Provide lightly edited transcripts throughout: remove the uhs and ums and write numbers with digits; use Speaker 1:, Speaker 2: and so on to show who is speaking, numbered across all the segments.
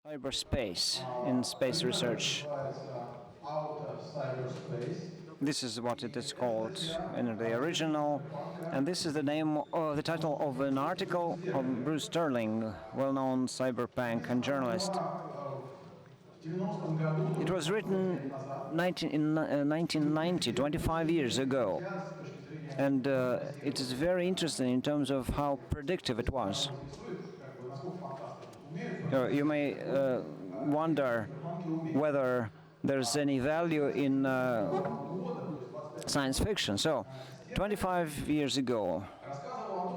Speaker 1: Cyberspace in space research. This is what it is called in the original, and this is the name, the title of an article of Bruce Sterling, well-known cyberpunk and journalist. It was written in 1990, 25 years ago, and it is very interesting in terms of how predictive it was. You may wonder whether there's any value in science fiction. So, 25 years ago,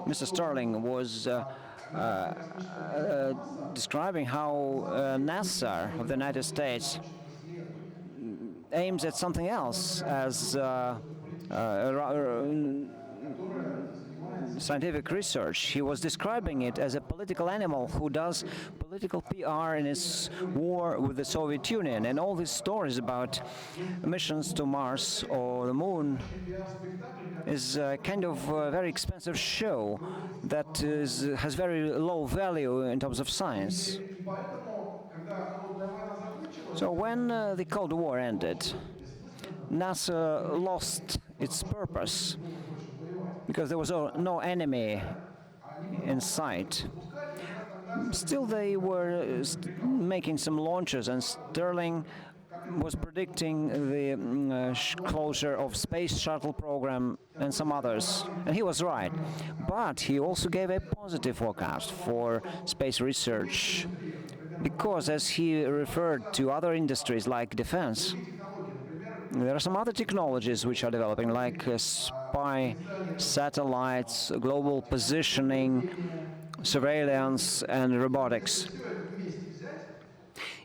Speaker 1: Mr. Sterling was describing how NASA of the United States aims at something else as scientific research. He was describing it as a political animal who does political PR in its war with the Soviet Union. And all these stories about missions to Mars or the Moon is a kind of very expensive show that has very low value in terms of science. So when the Cold War ended, NASA lost its purpose, because there was no enemy in sight. Still, they were making some launches, and Sterling was predicting the closure of space shuttle program and some others, and he was right. But he also gave a positive forecast for space research, because as he referred to other industries like defense, there are some other technologies which are developing, like spy satellites, global positioning, surveillance, and robotics.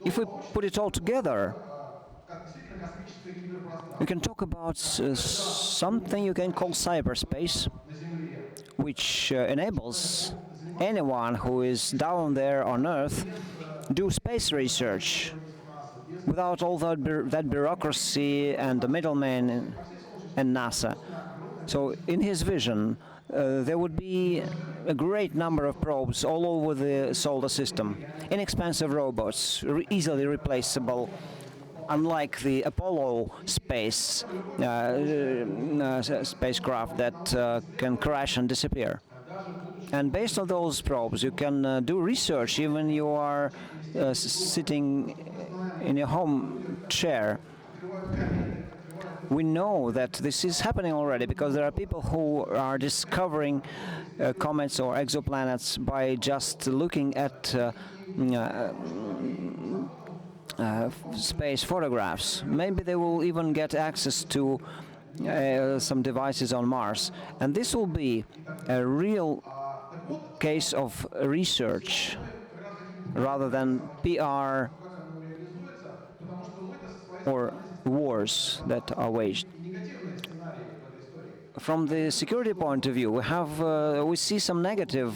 Speaker 1: If we put it all together, we can talk about something you can call cyberspace, which enables anyone who is down there on Earth do space research without all that bureaucracy and the middlemen and NASA. So in his vision, there would be a great number of probes all over the solar system, inexpensive robots, easily replaceable, unlike the Apollo spacecraft that can crash and disappear. And based on those probes, you can do research even you are sitting in your home chair. We know that this is happening already because there are people who are discovering comets or exoplanets by just looking at space photographs. Maybe they will even get access to some devices on Mars. And this will be a real case of research rather than PR or wars that are waged. From the security point of view, we see some negative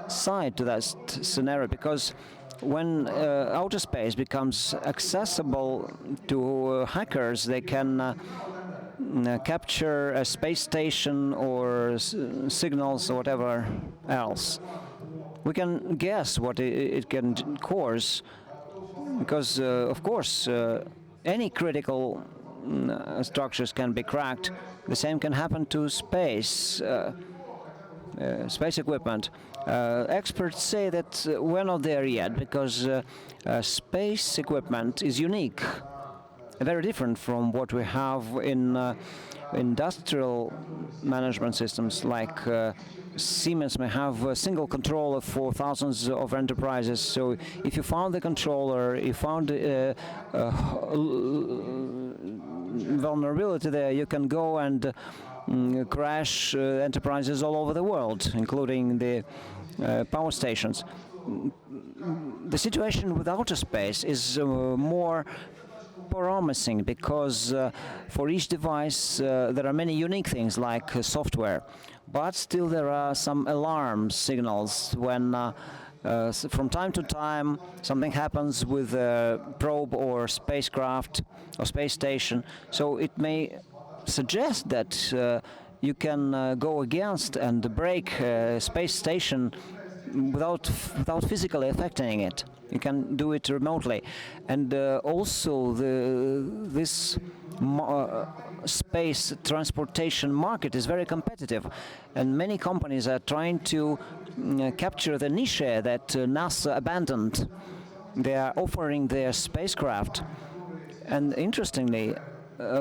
Speaker 1: side to that scenario, because when outer space becomes accessible to hackers, they can capture a space station or signals or whatever else. We can guess what it can cause, because of course any critical structures can be cracked. The same can happen to space equipment. Experts say that we're not there yet, because space equipment is unique, very different from what we have in industrial management systems. Like Siemens may have a single controller for thousands of enterprises. So if you found the controller, you found vulnerability there, you can go and crash enterprises all over the world, including the power stations. The situation with outer space is more promising, because for each device there are many unique things like software, but still there are some alarm signals when from time to time something happens with a probe or spacecraft or space station. So it may suggest that you can go against and break a space station without physically affecting it. You can do it remotely, and also this space transportation market is very competitive, and many companies are trying to capture the niche that NASA abandoned. They are offering their spacecraft, and interestingly,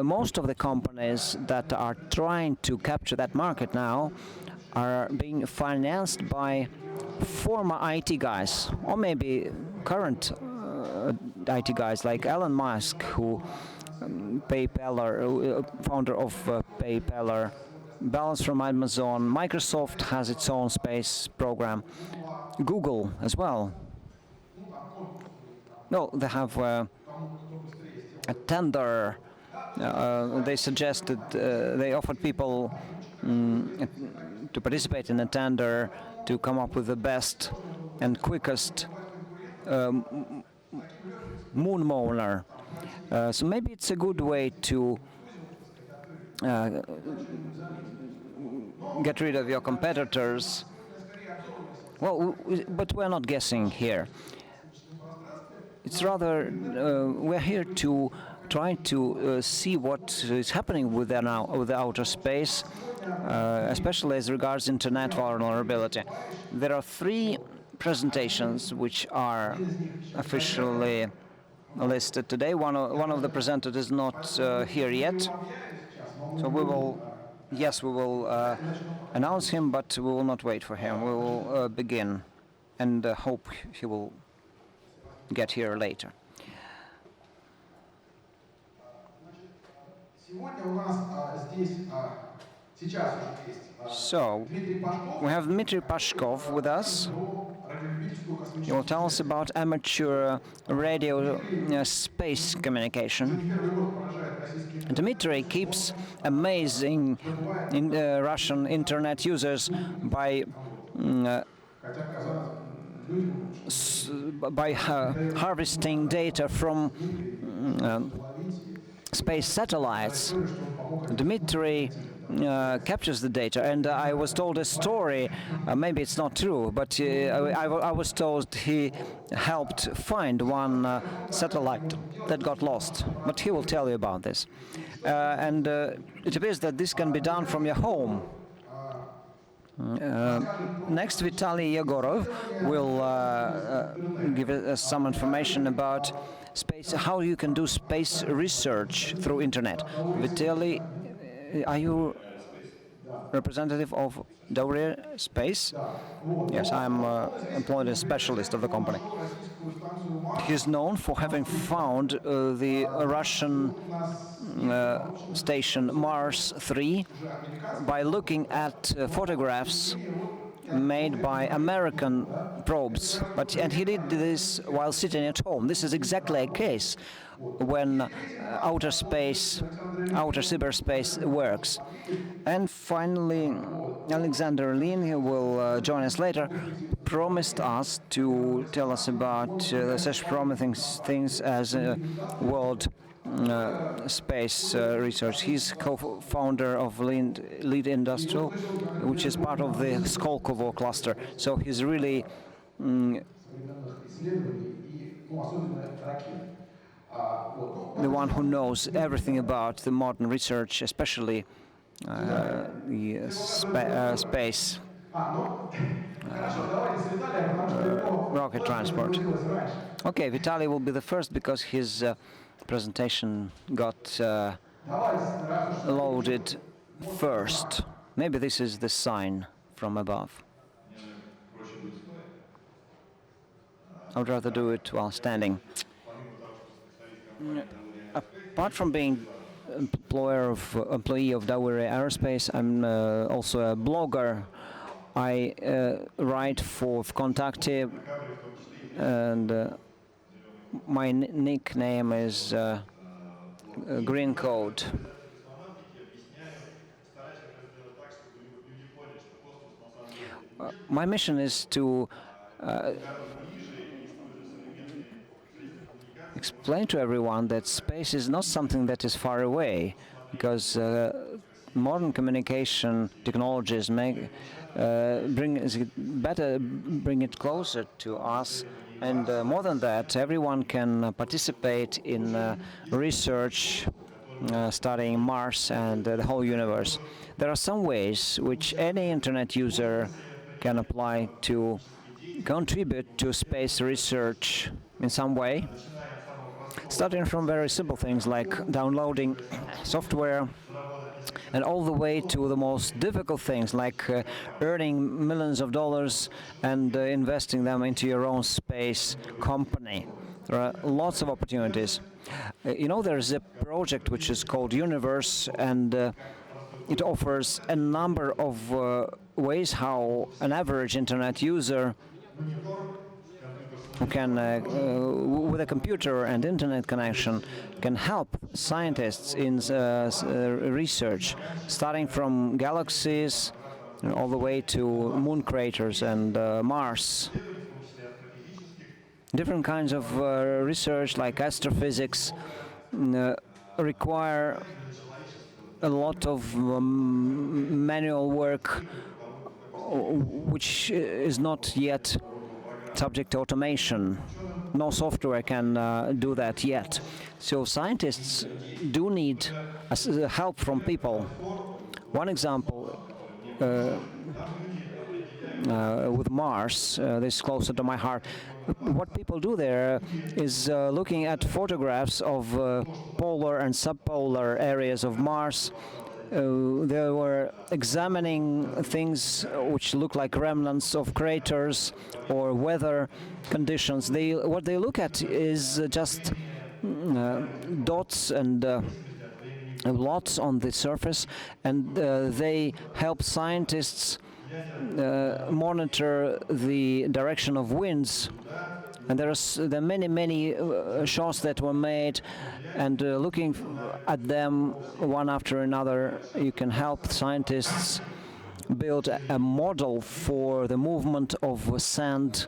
Speaker 1: most of the companies that are trying to capture that market now are being financed by former IT guys, or maybe current IT guys like Elon Musk, who founder of PayPal, Balance from Amazon. Microsoft has its own space program. Google as well. No, they have a tender. They suggested, they offered people to participate in a tender to come up with the best and quickest moon mower. So maybe it's a good way to get rid of your competitors. Well, but we're not guessing here. It's rather, we're here to try to see what is happening with the outer space, especially as regards internet vulnerability. There are 3 presentations which are officially listed today. One of the presenters is not here yet, so we will announce him, but we will not wait for him. We will begin, and hope he will get here later. So, we have Dmitry Pashkov with us. He will tell us about amateur radio space communication. Dmitry keeps amazing Russian internet users by harvesting data from space satellites. Dmitry captures the data, and I was told a story, maybe it's not true, but I was told he helped find one satellite that got lost, but he will tell you about this. And it appears that this can be done from your home. Next, Vitaly Yegorov will give us some information about space, how you can do space research through internet. Vitaly, are you representative of Dovre Space? Yes, I'm employed as specialist of the company. He's known for having found the Russian station Mars 3 by looking at photographs made by American probes, and he did this while sitting at home. This is exactly a case when outer cyberspace works. And finally, Alexander Lin, who will join us later, promised us to tell us about such promising things as world space research. He's co-founder of Lead Industrial, which is part of the Skolkovo cluster. So he's really the one who knows everything about the modern research, especially the space rocket transport. Okay, Vitaly will be the first because his presentation got loaded first. Maybe this is the sign from above. I would rather do it while standing. Apart from being employee of Dowry Aerospace, I'm also a blogger. I write for Vkontakte, and my nickname is Green Code. My mission is to explain to everyone that space is not something that is far away, because modern communication technologies bring it closer to us. And more than that, everyone can participate in research studying Mars and the whole universe. There are some ways which any internet user can apply to contribute to space research in some way, starting from very simple things like downloading software, and all the way to the most difficult things like earning millions of dollars and investing them into your own space company. There are lots of opportunities. There's a project which is called Universe, and it offers a number of ways how an average internet user who can, with a computer and internet connection, can help scientists in research, starting from galaxies all the way to moon craters and Mars. Different kinds of research, like astrophysics, require a lot of manual work, which is not yet subject to automation. No software can do that yet. So scientists do need help from people. One example with Mars, this is closer to my heart. What people do there is looking at photographs of polar and subpolar areas of Mars. They were examining things which look like remnants of craters or weather conditions. What they look at is just dots and lots on the surface, and they help scientists monitor the direction of winds. And there are many shots that were made, and looking at them one after another, you can help scientists build a model for the movement of sand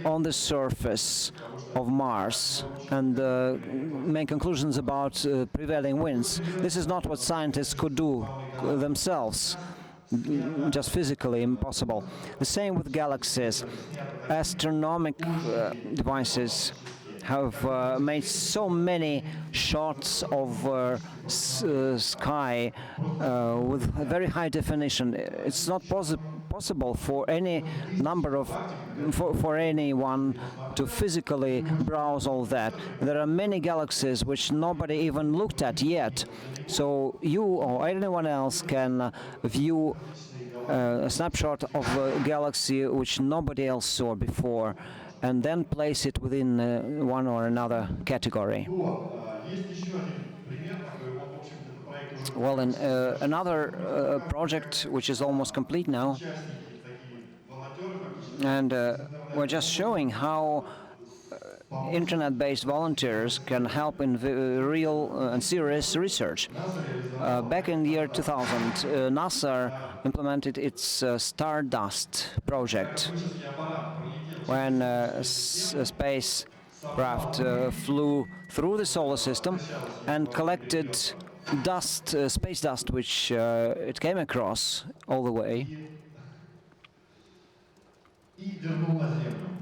Speaker 1: on the surface of Mars and make conclusions about prevailing winds. This is not what scientists could do themselves. Just physically impossible. The same with galaxies. Astronomical devices have made so many shots of sky with very high definition. It's not possible for any number of for anyone to physically browse all that. There are many galaxies which nobody even looked at yet. So you or anyone else can view a snapshot of a galaxy which nobody else saw before, and then place it within one or another category. Well, another project which is almost complete now, and we're just showing how internet-based volunteers can help in real and serious research. Back in the year 2000, NASA implemented its Stardust project, when a spacecraft flew through the solar system and collected dust, space dust, which it came across all the way.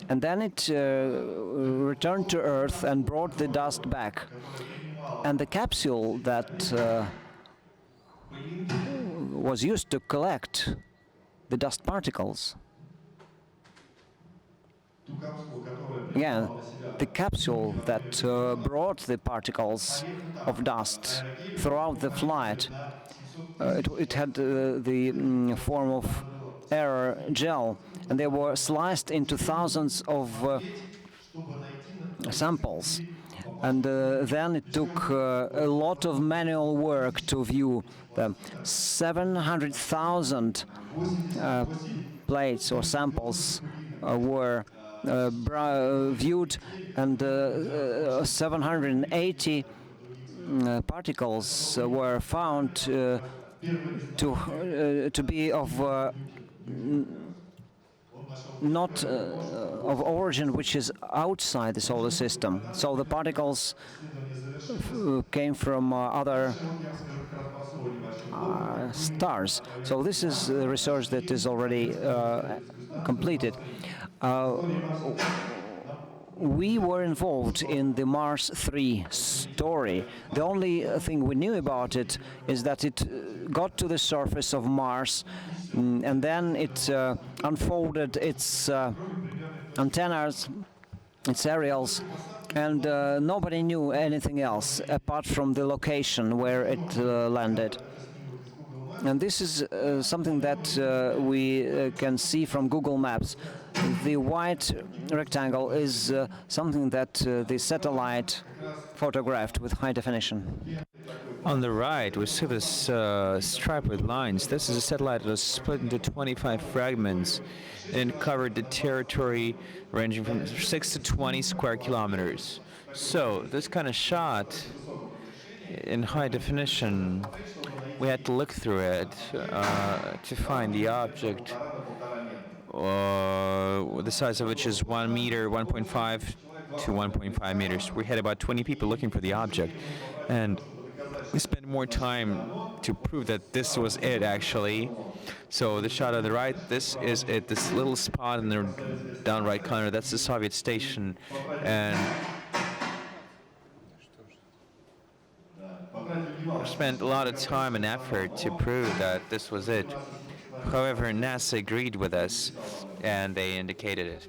Speaker 1: And then it returned to Earth and brought the dust back. And the capsule that was used to collect the dust particles, the capsule that brought the particles of dust throughout the flight, it had the form of air gel, and they were sliced into thousands of samples. And then it took a lot of manual work to view them. 700,000 plates or samples were viewed, and 780 particles were found to be of not of origin which is outside the solar system. So the particles came from other stars. So this is research that is already completed. We were involved in the Mars 3 story. The only thing we knew about it is that it got to the surface of Mars, and then it unfolded its antennas, its aerials, and nobody knew anything else apart from the location where it landed. And this is something that we can see from Google Maps. The white rectangle is something that the satellite photographed with high definition.
Speaker 2: On the right, we see this stripe with lines. This is a satellite that was split into 25 fragments and covered the territory ranging from 6 to 20 square kilometers. So this kind of shot in high definition, we had to look through it to find the object, the size of which is 1 meter, 1.5 to 1.5 meters. We had about 20 people looking for the object, and we spent more time to prove that this was it, actually. So the shot on the right, this is it. This little spot in the down right corner, that's the Soviet station, and we spent a lot of time and effort to prove that this was it. However, NASA agreed with us, and they indicated it.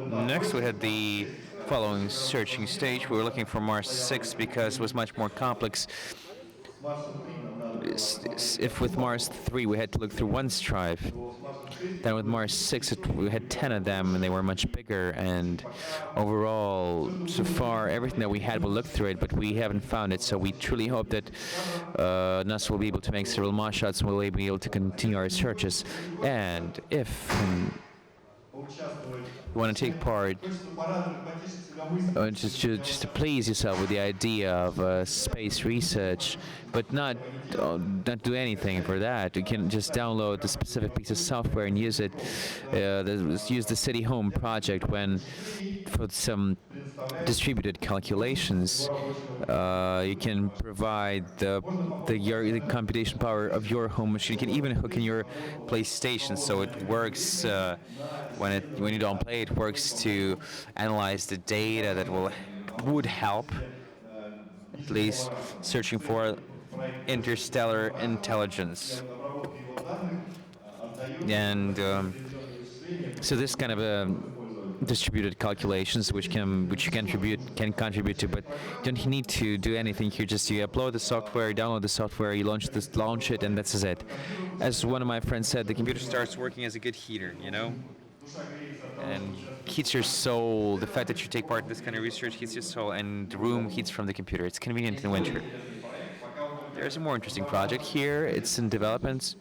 Speaker 2: Next, we had the following searching stage. We were looking for Mars 6 because it was much more complex. If with Mars 3 we had to look through one stripe, then with Mars 6 we had 10 of them, and they were much bigger. And overall, so far, everything that we had, we'll look through it, but we haven't found it. So we truly hope that NASA will be able to make several more shots, and we'll be able to continue our searches. And if you want to take part, just to please yourself with the idea of space research, but not do anything for that. You can just download the specific piece of software and use it. Use the City Home project for some distributed calculations. You can provide the computation power of your home machine. You can even hook in your PlayStation, so it works when you don't play. It works to analyze the data that would help, at least, searching for interstellar intelligence. And so this kind of distributed calculations, which you can contribute to, but you don't need to do anything here. Just you upload the software, you download the software, you launch it, and that's it. As one of my friends said, the computer starts working as a good heater, and heats your soul. The fact that you take part in this kind of research heats your soul, and the room heats from the computer. It's convenient in winter. There's a more interesting project here. It's in development.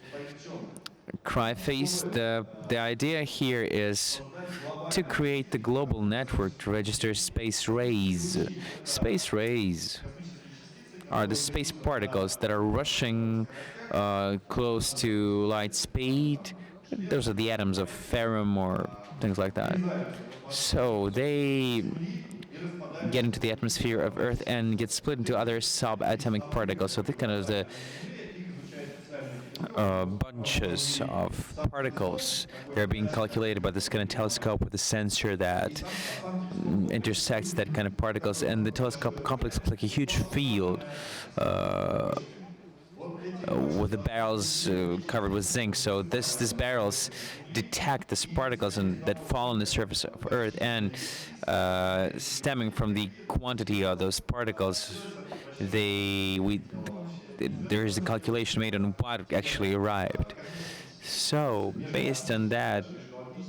Speaker 2: Cryface. The idea here is to create the global network to register space rays. Space rays are the space particles that are rushing close to light speed. Those are the atoms of ferrum or things like that. So they get into the atmosphere of Earth and get split into other subatomic particles. So they're kind of the bunches of particles. They're being calculated by this kind of telescope with a sensor that intersects that kind of particles. And the telescope complex looks like a huge field with the barrels covered with zinc. So these barrels detect these particles that fall on the surface of Earth, and stemming from the quantity of those particles, there is a calculation made on what actually arrived. So based on that,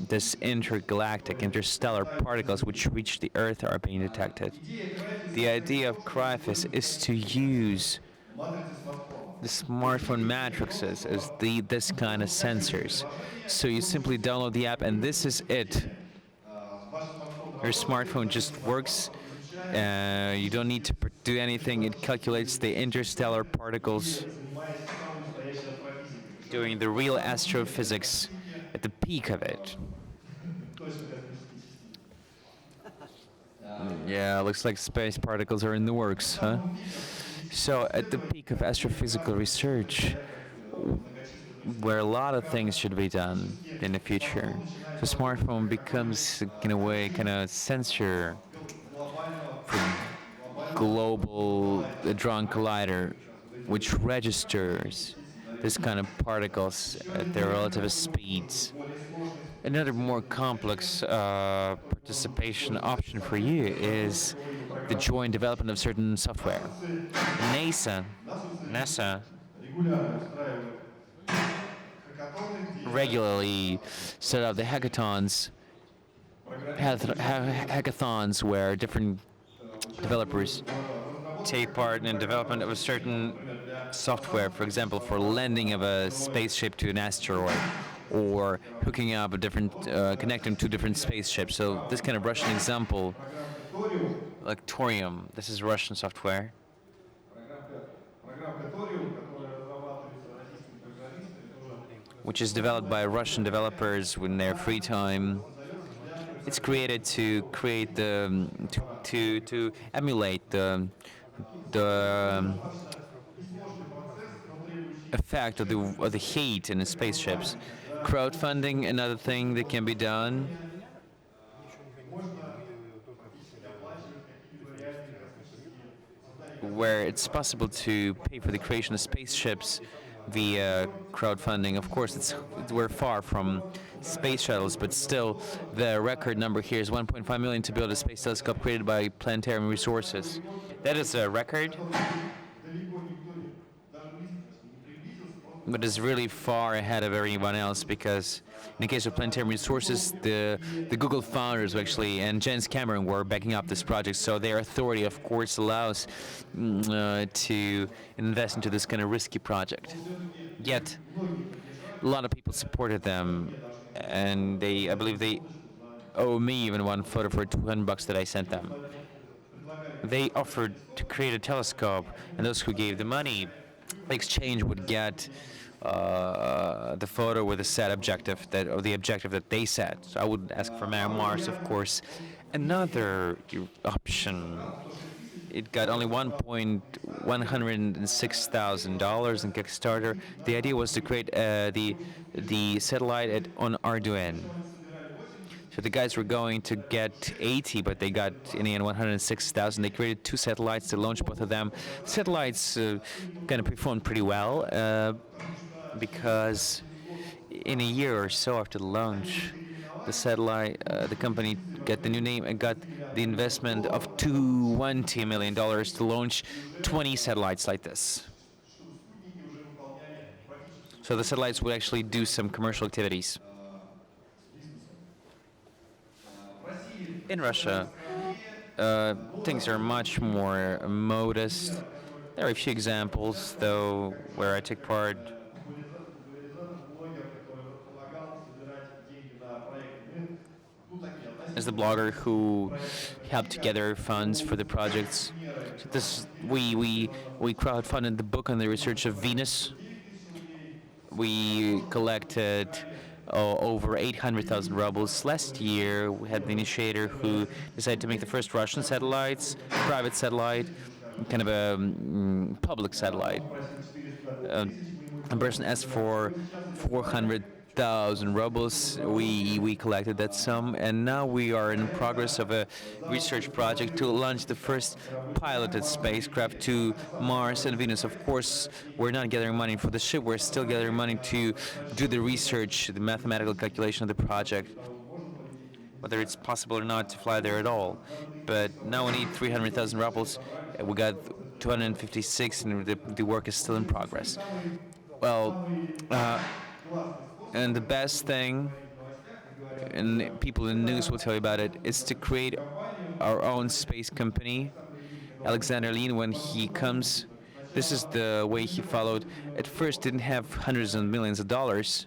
Speaker 2: this interstellar particles which reach the Earth are being detected. The idea of Cryphis is to use the smartphone matrices as this kind of sensors. So you simply download the app, and this is it. Your smartphone just works. You don't need to do anything. It calculates the interstellar particles, doing the real astrophysics at the peak of it. Yeah, looks like space particles are in the works, huh? So at the peak of astrophysical research, where a lot of things should be done in the future, the smartphone becomes, in a way, kind of sensor for global hadron collider, which registers this kind of particles at their relative speeds. Another more complex participation option for you is the joint development of certain software. NASA regularly set up the hackathons where different developers take part in the development of a certain software, for example, for landing of a spaceship to an asteroid, or hooking up a different, connecting two different spaceships. So this kind of Russian example, like Thorium, this is Russian software. Which is developed by Russian developers in their free time. It's created to create the to emulate the effect of the heat in the spaceships. Crowdfunding, another thing that can be done. Where it's possible to pay for the creation of spaceships via crowdfunding. Of course, we're far from space shuttles, but still, the record number here is 1.5 million to build a space telescope created by planetarium resources. That is a record, but is really far ahead of everyone else, because in the case of planetarium resources, the Google founders actually and James Cameron were backing up this project, so their authority, of course, allows to invest into this kind of risky project. Yet, a lot of people supported them, and I believe they owe me even one photo for $200 that I sent them. They offered to create a telescope, and those who gave the money, the exchange would get the photo with a set objective the objective that they set. So I would ask for Mars, of course. Another option. It got only $106,000 in Kickstarter. The idea was to create the satellite on Arduino. So the guys were going to get 80, but they got in the end 106,000. They created two satellites to launch both of them. Satellites kind of performed pretty well because in a year or so after the launch, the satellite, the company got the new name and got the investment of $20 million to launch 20 satellites like this. So the satellites would actually do some commercial activities. In Russia, things are much more modest. There are a few examples, though, where I took part. As the blogger who helped to gather funds for the projects. So we crowdfunded the book on the research of Venus. We collected over 800,000 rubles. Last year, we had the initiator who decided to make the first Russian satellites, private satellite, kind of a public satellite. A person asked for 400,000 rubles. We collected that sum, and now we are in progress of a research project to launch the first piloted spacecraft to Mars and Venus. Of course, we're not gathering money for the ship. We're still gathering money to do the research, the mathematical calculation of the project, whether it's possible or not to fly there at all. But now we need 300,000 rubles. We got 256, and the work is still in progress. Well, and the best thing, and people in the news will tell you about it, is to create our own space company. Alexander Lean, when he comes, this is the way he followed. At first, didn't have hundreds of millions of dollars.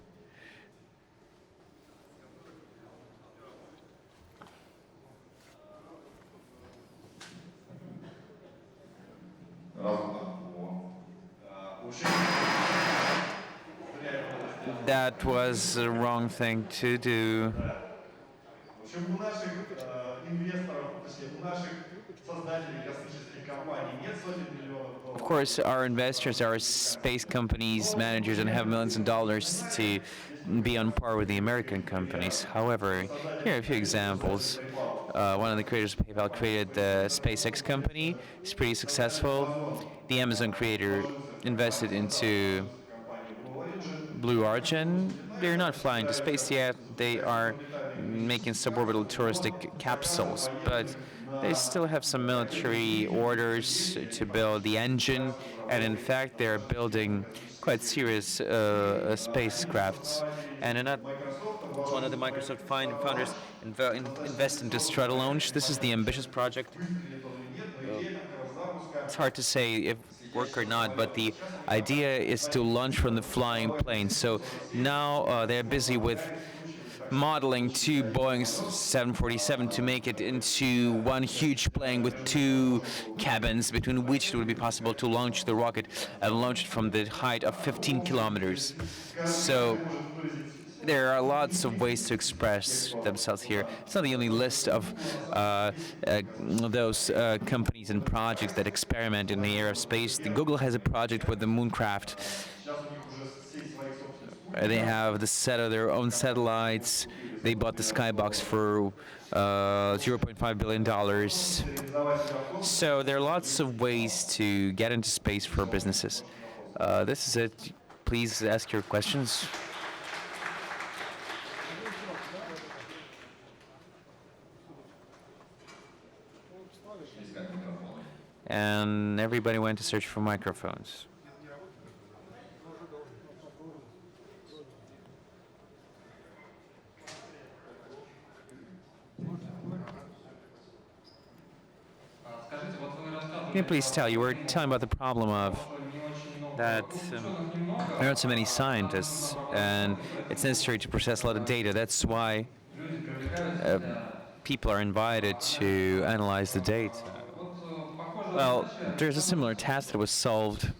Speaker 2: That was the wrong thing to do.
Speaker 3: Чем у наших инвесторов, точнее, у наших создателей космических компаний нет сотен миллионов
Speaker 2: Of
Speaker 3: долларов.
Speaker 2: course, our investors, our space companies, managers, and have millions of dollars to be on par with the American companies. However, here are a few examples. One of the creators of PayPal created the SpaceX company. It's pretty successful. The Amazon creator invested into
Speaker 3: Продюсер компании Blue Origin.
Speaker 2: Blue Origin. They're not flying to space yet. They are making suborbital touristic capsules, but they still have some military orders to build the engine, and in fact, they're building quite serious spacecrafts. And
Speaker 3: Microsoft
Speaker 2: one of the
Speaker 3: вложился в
Speaker 2: Microsoft
Speaker 3: проект
Speaker 2: founders
Speaker 3: Starlaunch.
Speaker 2: invest into Stratolaunch. This is the ambitious project.
Speaker 3: Выстрелит он или нет, но идея такого
Speaker 2: It's
Speaker 3: запуска.
Speaker 2: hard to say if work or not, but the idea is to launch from the flying plane. So now they're busy with modeling two Boeing 747 to make it into one huge plane with two cabins, between which it would be possible to launch the rocket and launch it from the height of 15 kilometers. So there are lots of ways to express themselves here. It's not the only list of those companies and projects that experiment in the area of space. Google has a project with the Mooncraft.
Speaker 3: Сейчас у них уже сеть своих собственных
Speaker 2: They have the set of their own satellites. They bought the Skybox for $0.5 billion. So there are lots of ways to get into space for businesses. This is it. Please ask your questions. And everybody went to search for microphones. Can you please tell? You were telling about the problem of that there aren't so many scientists, and it's necessary to process a lot of data. That's why people are invited to analyze the data. Well, there's a similar task that was solved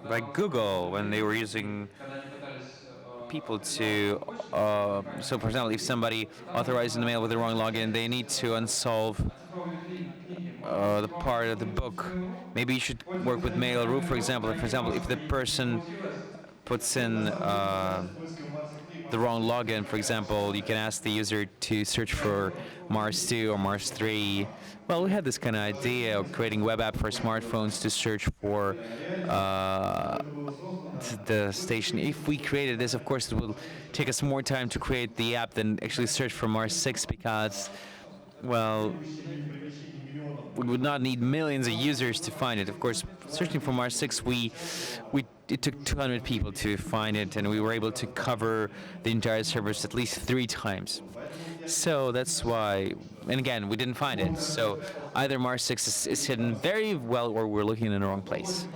Speaker 2: by Google when they were using people to, so for example, if somebody authorizing the mail with the wrong login, they need to unsolve the part of the book. Maybe you should work with Mail.ru, for example. If the person puts in the wrong login, for example, you can ask the user to search for Mars 2 or Mars 3. Well, we had this kind of idea of creating a web app for smartphones to search for the station. If we created this, of course, it will take us more time to create the app than actually search for Mars 6 because, well, we would not need millions of users to find it. Of course, searching for Mars 6, it took 200 people to find it, and we were able to cover the entire service at least 3 times. So that's why, and again, we didn't find it. So either Mars 6 is hidden very well, or we're looking in the wrong place.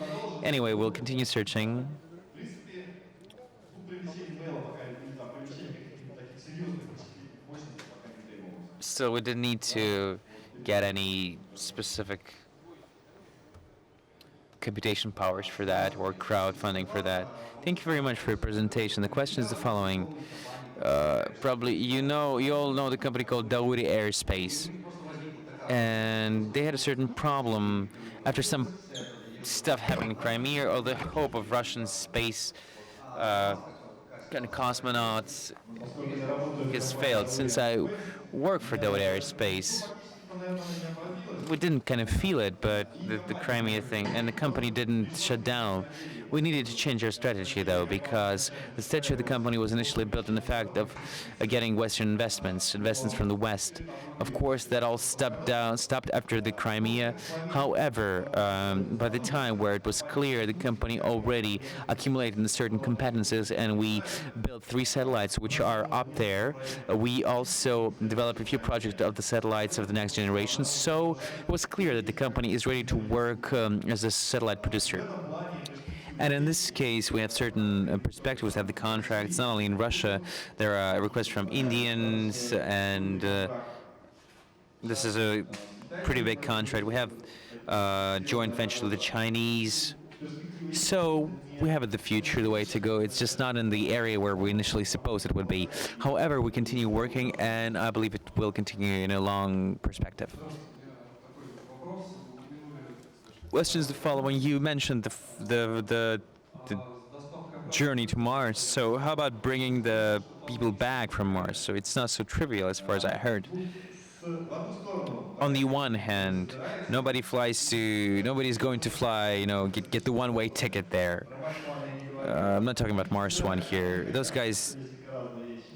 Speaker 2: Anyway, we'll continue searching.
Speaker 3: В принципе, ну, привлечение мейла пока, или там, привлечение каких-нибудь таких серьезных вычислительных мощностей пока не требовалось.
Speaker 2: So we didn't need to get any specific computation powers for that or crowdfunding for that. Thank you very much for your presentation. The question is the following. Probably you all know the company called Dauri Aerospace, and they had a certain problem after some stuff happened in Crimea, or the hope of Russian space kind of cosmonauts has failed. Since I work for Dauri Aerospace, we didn't kind of feel it, but the Crimea thing, and the company didn't shut down. We needed to change our strategy, though, because the strategy of the company was initially built on the fact of getting Western investments from the West. Of course, that all stopped after the Crimea. However, by the time where it was clear the company already accumulated in certain competences, and we built 3 satellites which are up there. We also developed a few projects of the satellites of the next generation. So it was clear that the company is ready to work as a satellite producer. And in this case, we have certain perspectives, have the contracts, not only in Russia, there are requests from Indians, and this is a pretty big contract. We have joint venture with the Chinese. So we have the future, the way to go. It's just not in the area where we initially supposed it would be. However, we continue working, and I believe it will continue in a long perspective. Questions the following. You mentioned the journey to Mars. So how about bringing the people back from Mars? So it's not so trivial as far as I heard. On the one hand, nobody's going to fly, get the one-way ticket there. I'm not talking about Mars One here. Those guys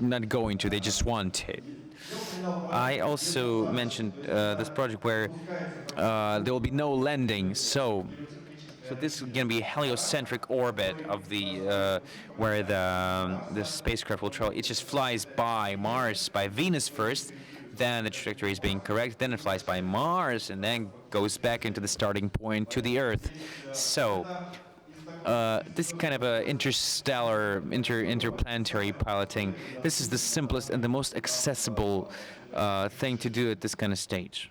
Speaker 2: not going to, they just want to. I also mentioned this project where there will be no landing, so this is going to be a heliocentric orbit of the where the spacecraft will travel. It just flies by Mars, by Venus first, then the trajectory is being correct, then it flies by Mars, and then goes back into the starting point to the Earth. So this kind of a interstellar, interplanetary piloting, this is the simplest and the most accessible thing to do at this kind of stage.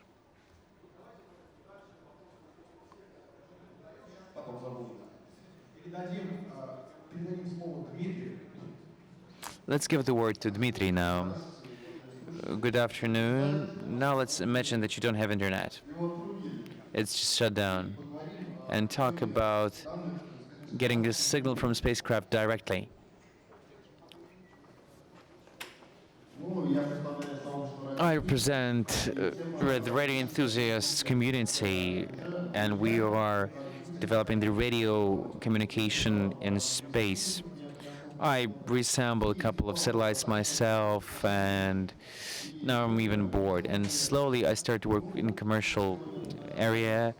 Speaker 2: Let's give the word to Dmitry now. Good afternoon. Now let's imagine that you don't have internet. It's just shut down. And talk about getting a signal from spacecraft directly. I represent the radio enthusiasts community, and we are developing the radio communication in space. I reassembled a couple of satellites myself, and now I'm even bored. And slowly I start to work in a commercial area.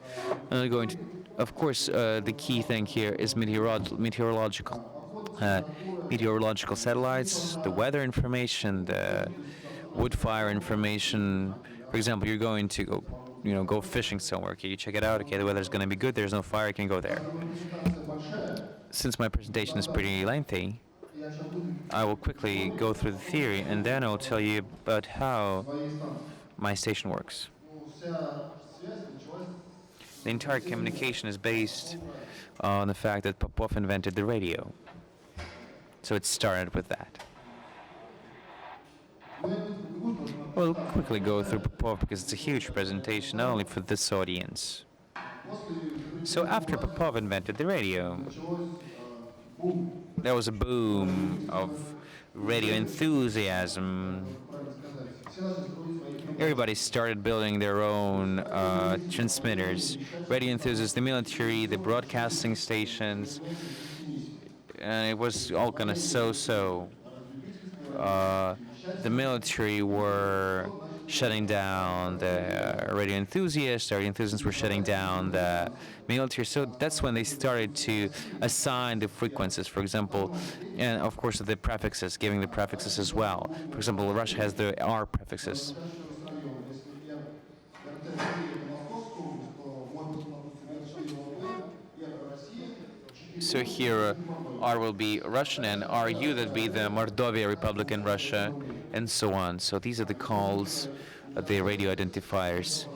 Speaker 2: I'm going to, of course, the key thing here is meteorological satellites, the weather information, the wood fire information. For example, you're going to go fishing somewhere. Okay, you check it out. Okay, the weather's going to be good. There's no fire. I can go there. Since my presentation is pretty lengthy, I will quickly go through the theory, and then I'll tell you about how my station works. The entire communication is based on the fact that Popov invented the radio. So it started with that. We'll quickly go through Popov because it's a huge presentation, not only for this audience. So after Popov invented the radio, there was a boom of radio enthusiasm. Everybody started building their own transmitters. Radio enthusiasts, the military, the broadcasting stations, and it was all kind of so-so. The military were shutting down the radio enthusiasts were shutting down the military, so that's when they started to assign the frequencies, for example, and of course the prefixes, giving the prefixes as well. For example, Russia has the R prefixes. So here R will be Russian and RU that be the Mordovia Republic in Russia, and so on. So these are the calls, the radio identifiers.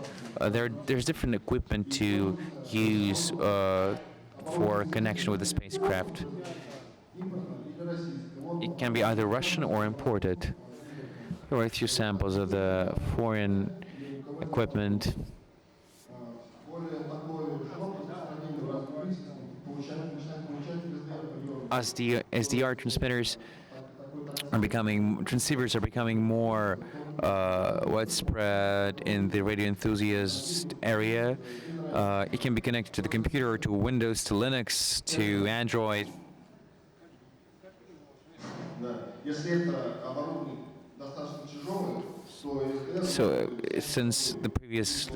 Speaker 2: There's different equipment to use for connection with the spacecraft. It can be either Russian or imported. Here are a few samples of the foreign equipment. As the SDR transmitters are transceivers are becoming more widespread in the radio enthusiast area. It can be connected to the computer, to Windows, to Linux, to Android. So since the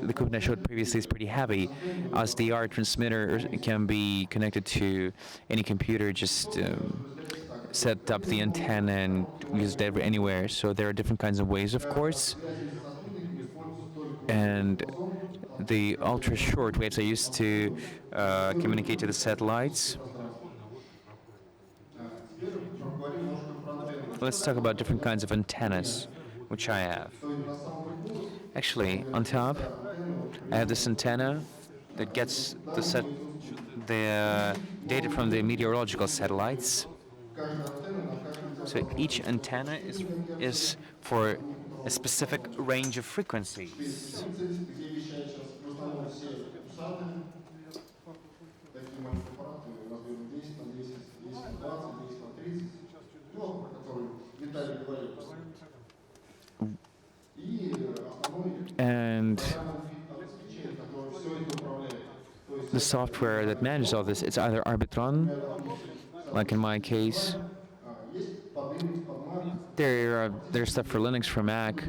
Speaker 2: equipment I showed previously is pretty heavy, as the R transmitter can be connected to any computer, just set up the antenna and use it anywhere. So there are different kinds of ways, of course. And the ultra short waves are used to communicate to the satellites. Let's talk about different kinds of antennas, which I have. Actually, on top, I have this antenna that gets the data from the meteorological satellites.
Speaker 3: Каждая антенна на каждый
Speaker 2: So
Speaker 3: диапазон.
Speaker 2: each antenna is for a specific range of frequencies.
Speaker 3: Специалисты, где вещают сейчас в основном все усатые, такие маленькие аппараты, размером 10 на 10, 10 на 20, 10 на 30, ну, про которые Виталий говорил. И основной
Speaker 2: And
Speaker 3: программное обеспечение, которое все это управляет. То есть
Speaker 2: the software that manages all this, it's either Arbitron, like in my case.
Speaker 3: есть под Linux, под Mac,
Speaker 2: There's stuff for Linux, for Mac,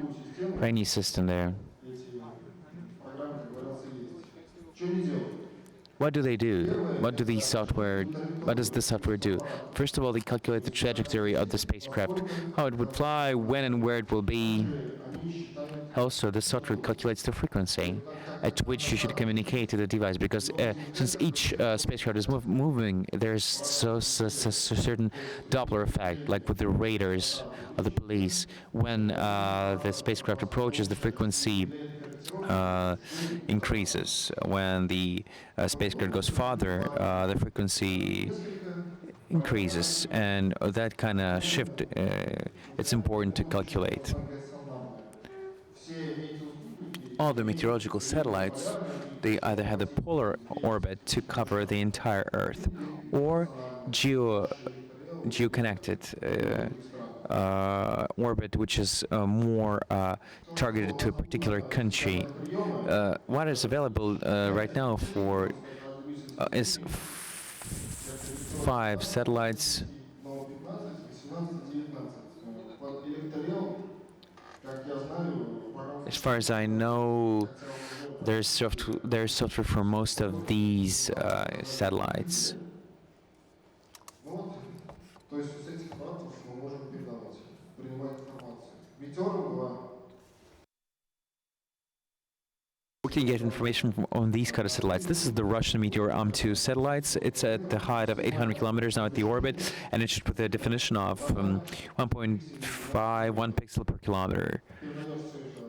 Speaker 2: for any system there.
Speaker 3: эти программы, как говорится, есть. Что они делают?
Speaker 2: What do they do? What does the software do? First of all, they calculate the trajectory of the spacecraft, how it would fly, when and where it will be. Also, the software calculates the frequency at which you should communicate to the device, because since each spacecraft is moving, there's a certain Doppler effect, like with the radars of the police. When the spacecraft approaches, the frequency increases. When the spacecraft goes farther, the frequency increases, and that kind of shift, it's important to calculate. All the meteorological satellites, they either have the polar orbit to cover the entire Earth, or geo-connected orbit, which is more targeted to a particular country. What is available right now for is 5 satellites. As far as I know, there's software for most of these satellites.
Speaker 3: То есть с этих аппаратов мы можем передавать, принимать информацию. Метеоролога.
Speaker 2: We can get information on these kind of satellites. This is the Russian Meteor M2 satellites. It's at the height of 800 kilometers now at the orbit, and it's with a definition of 1.51 pixel per kilometer.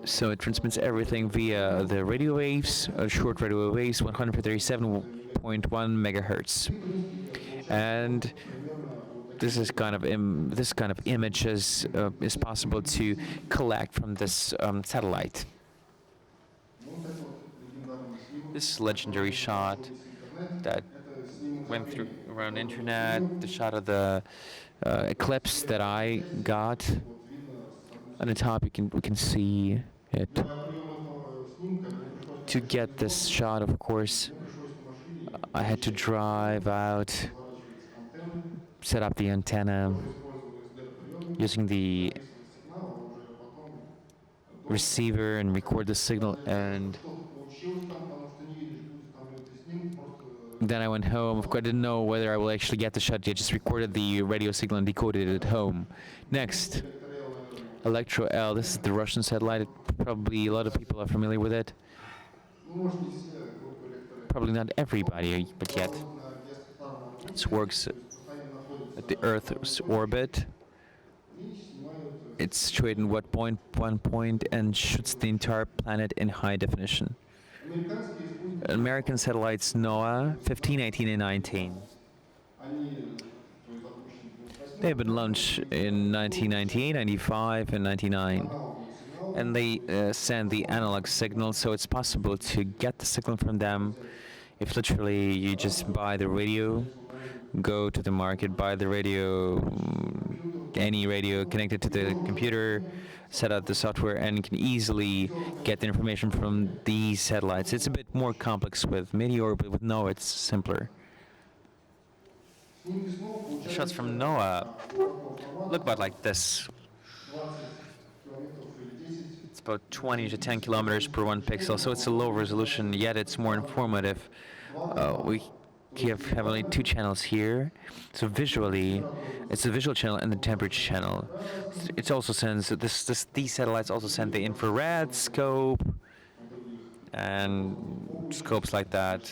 Speaker 2: So it transmits everything via the radio waves, short radio waves, 137.1 megahertz. And this kind of images is possible to collect from this satellite. This legendary shot that went through around internet, the shot of the eclipse that I got. On the top, we can see it. To get this shot, of course, I had to drive out, set up the antenna, using the receiver and record the signal, and then I went home. Of course, I didn't know whether I will actually get the shot. I just recorded the radio signal and decoded it at home. Next, Electro L. This is the Russian satellite. Probably a lot of people are familiar with it. Probably not everybody, but yet. It works at the Earth's orbit. It's situated in one point, and shoots the entire planet in high definition. American satellites NOAA 15, 18, and 19. They've been launched in 1998, 95, and 99. And they send the analog signal, so it's possible to get the signal from them if literally you just buy the radio, go to the market, buy the radio, any radio connected to the computer, set up the software, and can easily get the information from these satellites. It's a bit more complex with Meteor, but with NOAA it's simpler. The shots from NOAA look about like this. It's about 20 to 10 kilometers per 1 pixel, so it's a low resolution, yet it's more informative. We have only 2 channels here, so visually, it's the visual channel and the temperature channel. It also sends these satellites also send the infrared scope and scopes like that.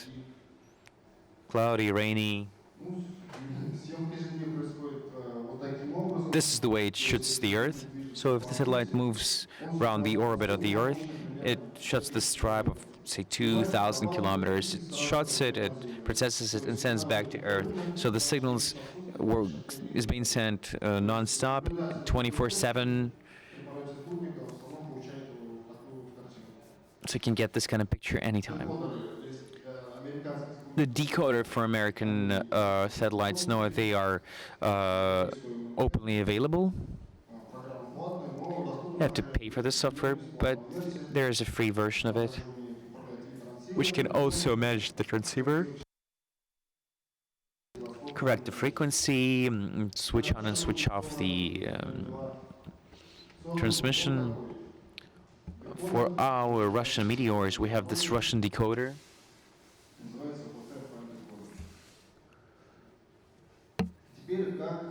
Speaker 2: Cloudy, rainy. This is the way it shoots the Earth. So if the satellite moves around the orbit of the Earth, it shuts the stripe of say 2,000 kilometers. It shots it, it processes it, and sends back to Earth. So the signals is being sent non-stop, 24/7.
Speaker 3: При полете спутника в основном получаете вот такую вот картинку.
Speaker 2: So you can get this kind of picture anytime.
Speaker 3: Декодеры есть американские
Speaker 2: The
Speaker 3: спутники.
Speaker 2: decoder for American satellites, no, they are openly available.
Speaker 3: Программа платная, но доступна.
Speaker 2: You have to pay for the software, but there is a free version of it, which can also manage the transceiver, correct the frequency, switch on and switch off the transmission. For our Russian meteors, we have this Russian decoder.
Speaker 3: Называется ПТ-декодер. Теперь как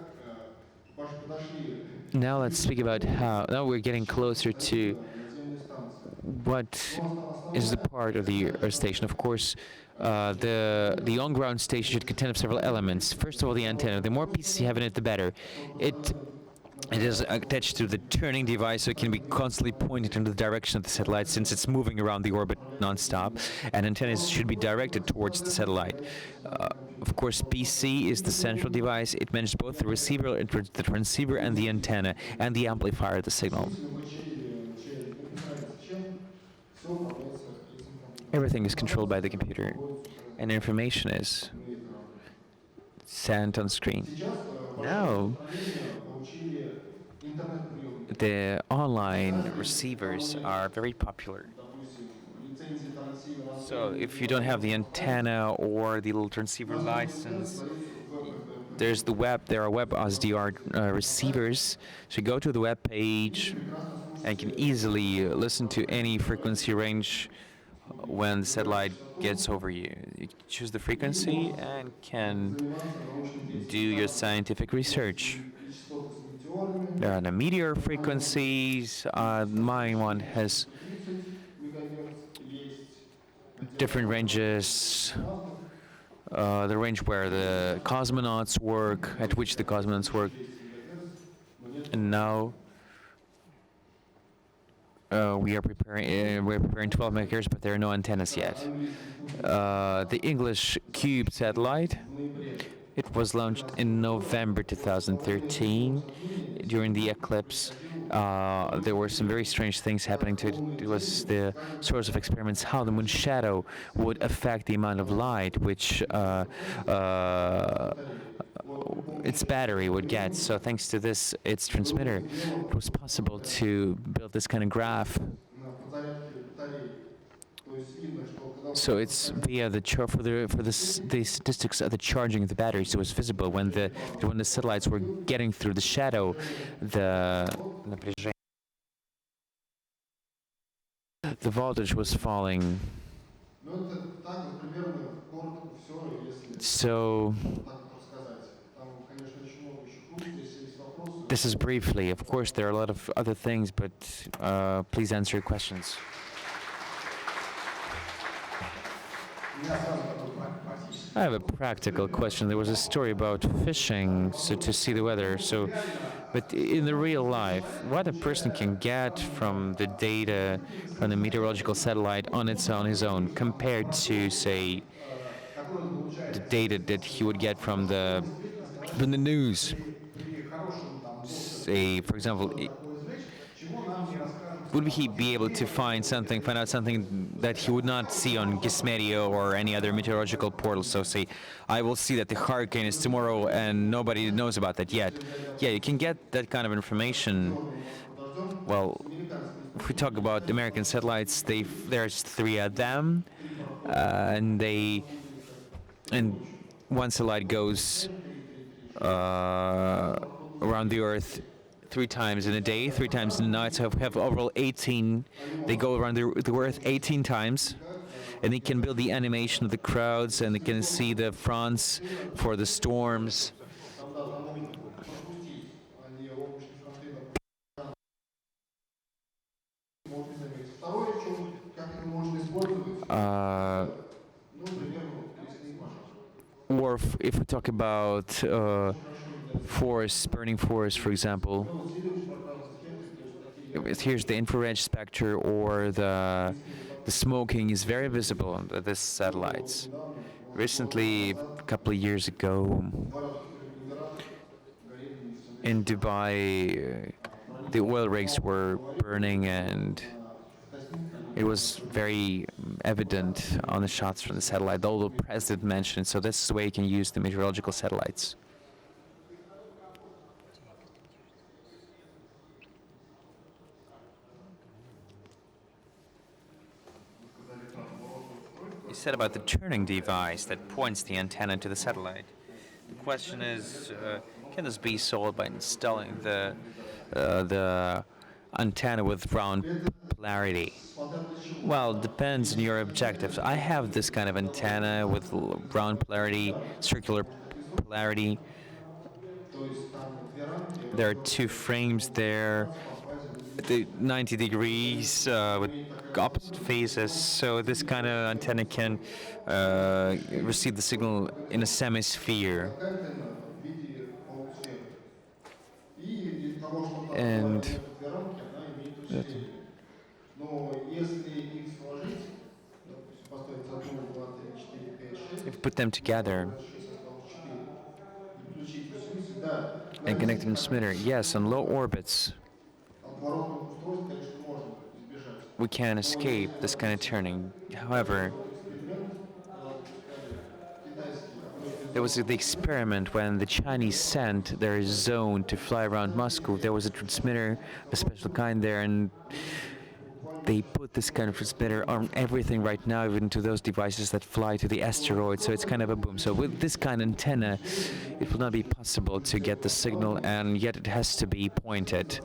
Speaker 3: подошли
Speaker 2: Now let's speak about how, now we're getting closer to
Speaker 3: наземные станции.
Speaker 2: what is the part of the Earth station. Of course, the on-ground station should contain several elements. First of all, the antenna. The more pieces you have in it, the better. It is attached to the turning device, so it can be constantly pointed in the direction of the satellite, since it's moving around the orbit non-stop, and antennas should be directed towards the satellite. Of course, PC is the central device. It manages both the receiver, the transceiver, and the antenna, and the amplifier of the signal. Everything is controlled by the computer, and information is sent on screen. Now, the online receivers are very popular. So if you don't have the antenna or the little transceiver license, there's the web. There are web SDR receivers. So you go to the web page and can easily listen to any frequency range when the satellite gets over you. You choose the frequency and can do your scientific research. There are the meteor frequencies. My one has different ranges. The range where the cosmonauts work, at which the cosmonauts work. And now we're preparing 12 megahertz, but there are no antennas yet. The English Cube satellite, it was launched in November 2013 during the eclipse. There were some very strange things happening to it. It was the source of experiments how the moon's shadow would affect the amount of light which its battery would get. So thanks to this, its transmitter, it was possible to build this kind of graph. So it's via the the statistics of the charging of the batteries. It was visible when the satellites were getting through the shadow, the voltage was falling. So this is briefly. Of course, there are a lot of other things, but please answer your questions. I have a practical question. There was a story about fishing, so to see the weather. So, but in the real life, what a person can get from the data from the meteorological satellite on his own, compared to, say, the data that he would get from the news. Say, for example, would he be able to find out something that he would not see on Gizmedio or any other meteorological portal? So say, I will see that the hurricane is tomorrow and nobody knows about that yet. Yeah, you can get that kind of information. Well, if we talk about American satellites, there's 3 of them, and one satellite goes around the Earth 3 times in a day, 3 times in a night. So have overall 18. They go around the Earth 18 times, and they can build the animation of the crowds, and they can see the fronts for the storms. Or if we talk about forests, burning forests, for example, here's the infrared spectrum or the The smoking is very visible on these satellites. Recently, a couple of years ago, in Dubai, the oil rigs were burning, and it was very evident on the shots from the satellite, although the president mentioned. So this is the way you can use the meteorological satellites. You said about the turning device that points the antenna to the satellite. The question is, can this be solved by installing the antenna with round polarity? Well, it depends on your objectives. I have this kind of antenna with round polarity, circular polarity. There are two frames there, the 90 degrees with opposite phases, so this kind of antenna can receive the signal in a semisphere. And if you put them together and connect them to transmitter, yes, on low orbits, we can escape this kind of turning. However, there was the experiment when the Chinese sent their zone to fly around Moscow. There was a transmitter, a special kind there, and they put this kind of transmitter on everything right now, even to those devices that fly to the asteroids. So it's kind of a boom. So with this kind of antenna, it will not be possible to get the signal, and yet it has to be pointed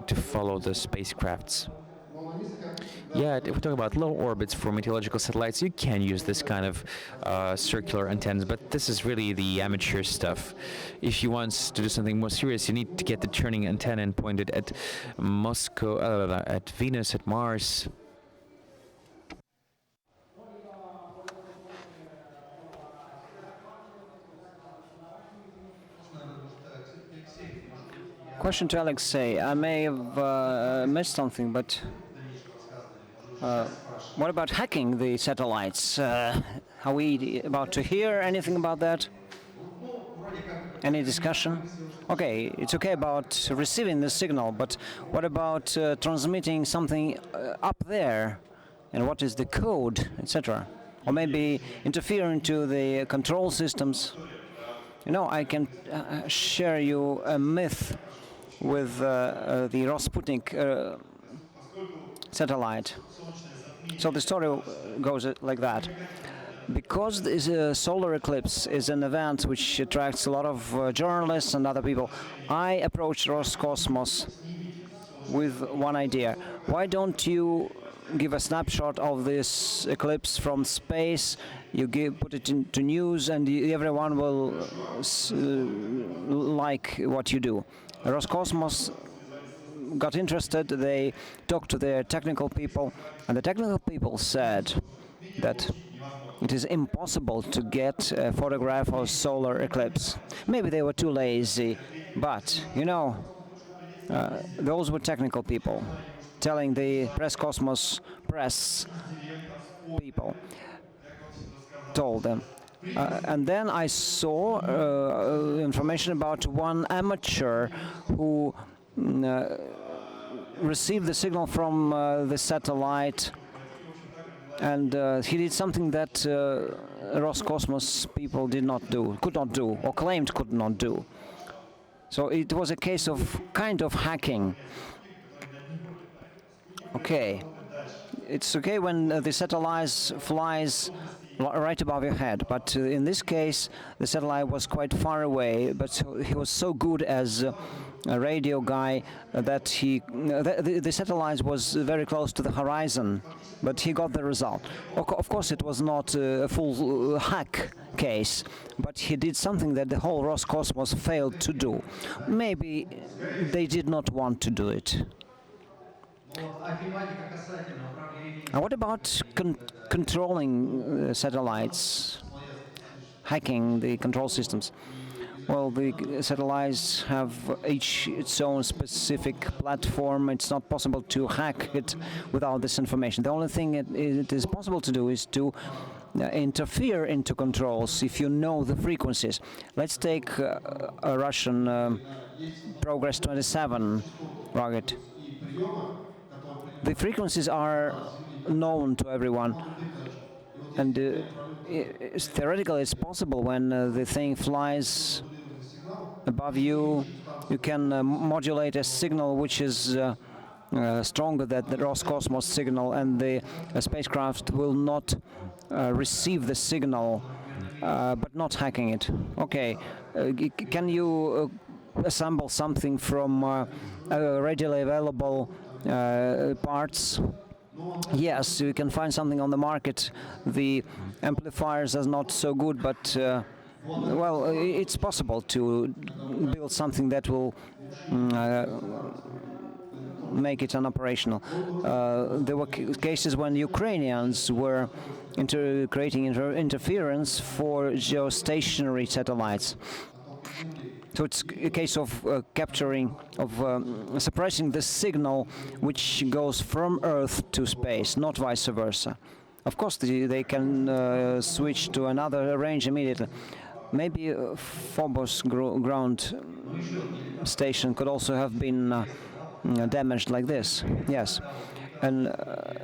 Speaker 2: to follow the spacecrafts. Yeah, if we talk about low orbits for meteorological satellites, you can use this kind of circular antennas, but this is really the amateur stuff. If you want to do something more serious, you need to get the turning antenna and point it at Moscow, at Venus, at Mars.
Speaker 1: Question to Alexei. I may have missed something, but what about hacking the satellites? Are we about to hear anything about that? Any discussion? Okay, it's okay about receiving the signal, but what about transmitting something up there? And what is the code, etc.? Or maybe interfere into the control systems? You know, I can share you a myth with the Sputnik satellite. So the story goes like that. Because this solar eclipse is an event which attracts a lot of journalists and other people, I approached Roscosmos with one idea. Why don't you give a snapshot of this eclipse from space, put it into news, and everyone will like what you do. Roscosmos got interested, they talked to their technical people, and the technical people said that it is impossible to get a photograph of solar eclipse. Maybe they were too lazy, but, you know, those were technical people telling the Roscosmos press people, told them. And then I saw information about one amateur who received the signal from the satellite, and he did something that Roscosmos people could not do, or claimed could not do. So it was a case of kind of hacking. Okay, it's okay when the satellite flies right above your head, but in this case the satellite was quite far away, but he was so good as a radio guy that the satellite was very close to the horizon, but he got the result. Of course it was not a full hack case, but he did something that the whole Roscosmos failed to do. Maybe they did not want to do it. And what about controlling satellites, hacking the control systems? Well, the satellites have each its own specific platform. It's not possible to hack it without this information. The only thing it is possible to do is to interfere into controls if you know the frequencies. Let's take a Russian Progress 27 rocket. The frequencies are known to everyone, and theoretically it's possible when the thing flies above you, you can modulate a signal which is stronger than the Roscosmos signal, and the spacecraft will not receive the signal, but not hacking it. Okay, can you assemble something from readily available parts? Yes, you can find something on the market. The amplifiers are not so good, but well, it's possible to build something that will make it unoperational. There were cases when Ukrainians were creating interference for geostationary satellites. So it's a case of suppressing the signal which goes from Earth to space, not vice versa. Of course, they can switch to another range immediately. Maybe Phobos ground station could also have been damaged like this. Yes, and a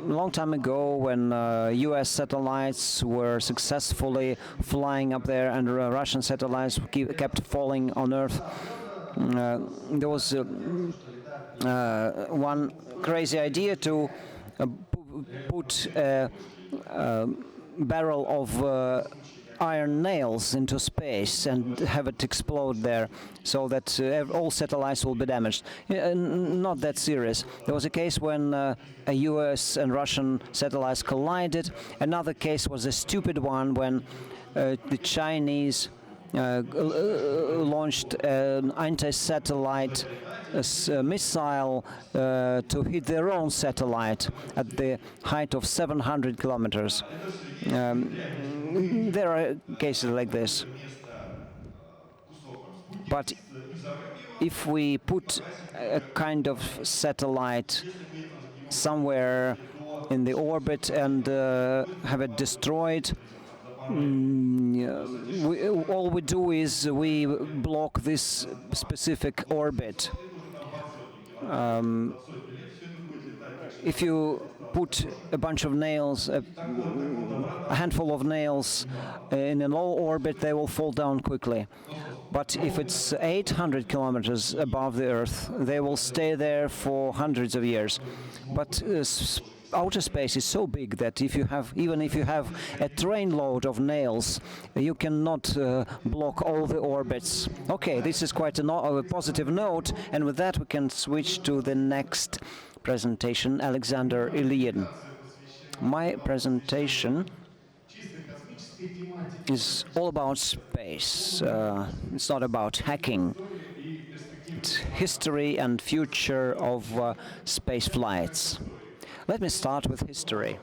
Speaker 1: long time ago, when U.S. satellites were successfully flying up there and Russian satellites kept falling on Earth, there was one crazy idea to put a barrel of iron nails into space and have it explode there, so that all satellites will be damaged. Not that serious. There was a case when a US and Russian satellites collided. Another case was a stupid one when the Chinese launched an anti-satellite missile to hit their own satellite at the height of 700 kilometers. There are cases like this. But if we put a kind of satellite somewhere in the orbit and have it destroyed, all we do is we block this specific orbit. If you put a bunch of nails, a handful of nails in a low orbit, they will fall down quickly. But if it's 800 kilometers above the Earth, they will stay there for hundreds of years. But outer space is so big that even if you have a trainload of nails, you cannot block all the orbits. Okay, this is quite a positive note, and with that we can switch to the next presentation, Alexander Ilyin. My presentation is all about space. It's not about hacking. It's history and future of space flights. Let me start with history.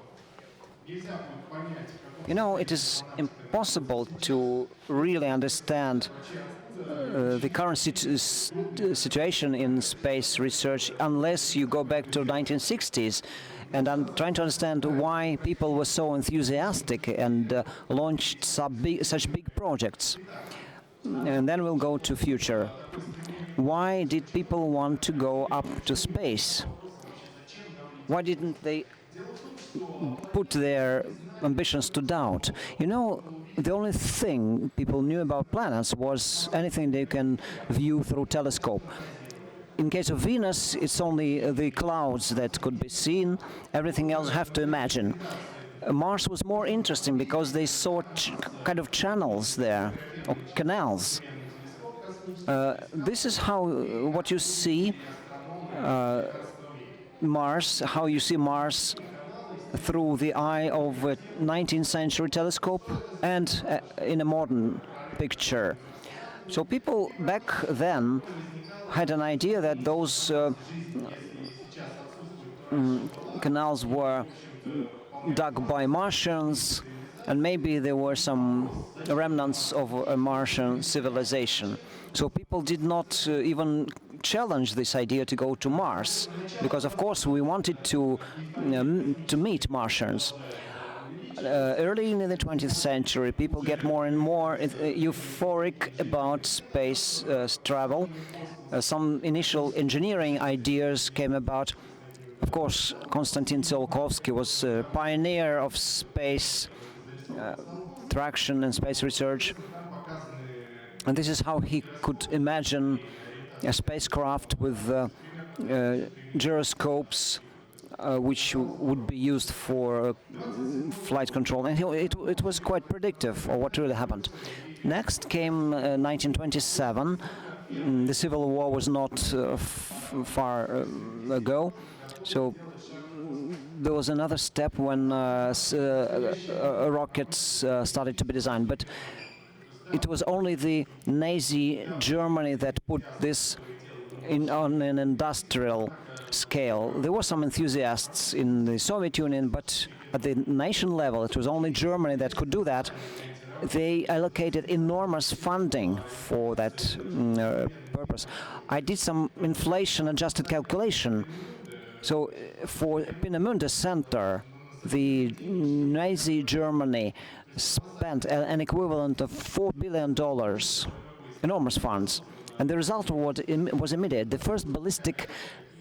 Speaker 1: You know, it is impossible to really understand the current situation in space research unless you go back to 1960s. And I'm trying to understand why people were so enthusiastic and launched such big projects. And then we'll go to future. Why did people want to go up to space? Why didn't they put their ambitions to doubt? You know, the only thing people knew about planets was anything they can view through telescope. In case of Venus, it's only the clouds that could be seen. Everything else you have to imagine. Mars was more interesting because they saw kind of channels there, or canals. This is what you see Mars, how you see Mars through the eye of a 19th century telescope and in a modern picture. So people back then had an idea that those canals were dug by Martians and maybe there were some remnants of a Martian civilization. So people did not even challenge this idea to go to Mars, because of course we wanted to meet Martians. Early in the 20th century, people get more and more euphoric about space travel. Some initial engineering ideas came about. Of course, Konstantin Tsiolkovsky was a pioneer of space traction and space research. And this is how he could imagine a spacecraft with gyroscopes which would be used for flight control. And it was quite predictive of what really happened. Next came 1927. The Civil War was not far ago. So there was another step when rockets started to be designed. But it was only the Nazi Germany that put this on an industrial scale. There were some enthusiasts in the Soviet Union, but at the nation level, it was only Germany that could do that. They allocated enormous funding for that purpose. I did some inflation-adjusted calculation. So for Peenemünde Center, the Nazi Germany spent an equivalent of $4 billion, enormous funds. And the result was immediate. The first ballistic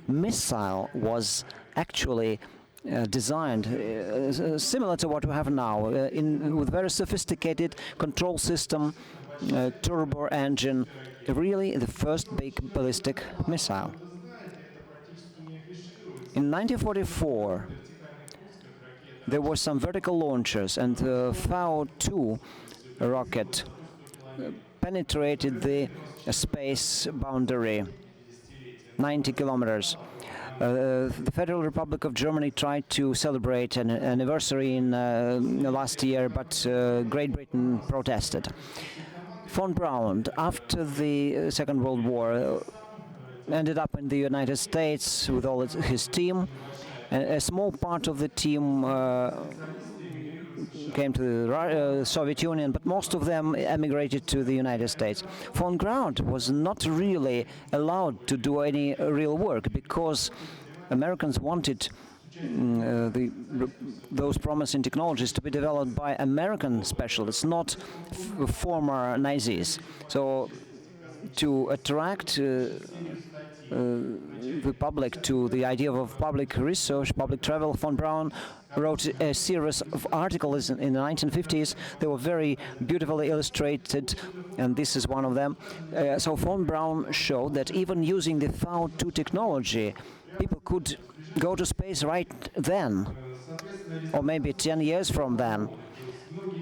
Speaker 1: missile was actually designed similar to what we have now, with very sophisticated control system, turbo engine, really the first big ballistic missile. In 1944, there were some vertical launchers, and the Pfau-2 rocket penetrated the space boundary, 90 kilometers. The Federal Republic of Germany tried to celebrate an anniversary in last year, but Great Britain protested. Von Braun, after the Second World War, ended up in the United States with all his team. And a small part of the team came to the Soviet Union, but most of them emigrated to the United States. Von Braun was not really allowed to do any real work because Americans wanted those promising technologies to be developed by American specialists, not former Nazis. So to attract the public to the idea of public research, public travel, von Braun wrote a series of articles in the 1950s. They were very beautifully illustrated, and this is one of them. So von Braun showed that even using the Pfau-2 technology, people could go to space right then, or maybe 10 years from then.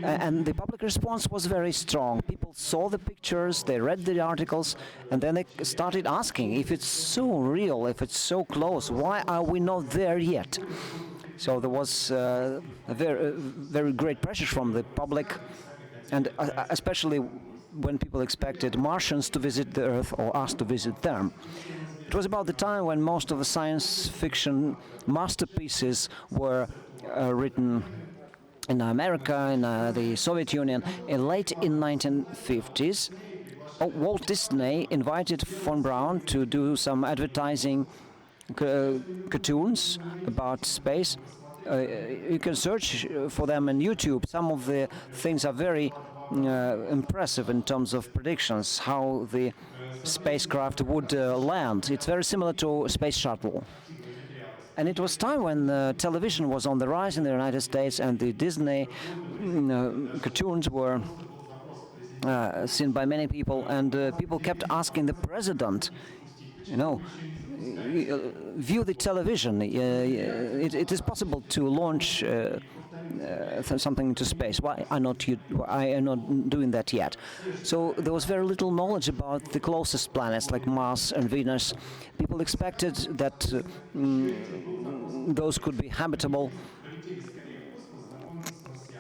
Speaker 1: And the public response was very strong. People saw the pictures, they read the articles, and then they started asking, if it's so real, if it's so close, why are we not there yet? So there was a very great pressure from the public, and especially when people expected Martians to visit the Earth or us to visit them. It was about the time when most of the science fiction masterpieces were written in America, in the Soviet Union. Late in 1950s, Walt Disney invited von Braun to do some advertising cartoons about space. You can search for them on YouTube. Some of the things are very impressive in terms of predictions, how the spacecraft would land. It's very similar to Space Shuttle. And it was time when television was on the rise in the United States, and the Disney cartoons were seen by many people, and people kept asking the president, view the television. It is possible to launch something into space. Why are not doing that yet? So there was very little knowledge about the closest planets like Mars and Venus. People expected that those could be habitable.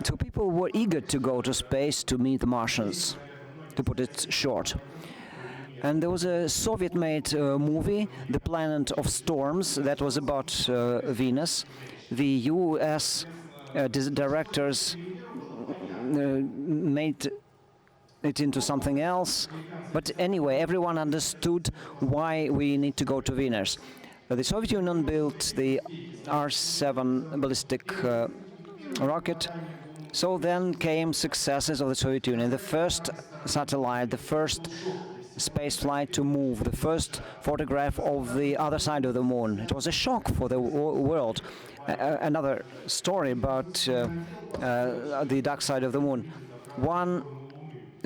Speaker 1: So people were eager to go to space to meet the Martians, to put it short. And there was a Soviet-made movie, The Planet of Storms, that was about Venus. The U.S. directors made it into something else. But anyway, everyone understood why we need to go to Venus. The Soviet Union built the R-7 ballistic rocket. So then came successes of the Soviet Union. The first satellite, the first space flight to move, the first photograph of the other side of the moon. It was a shock for the world. Another story about the dark side of the moon. One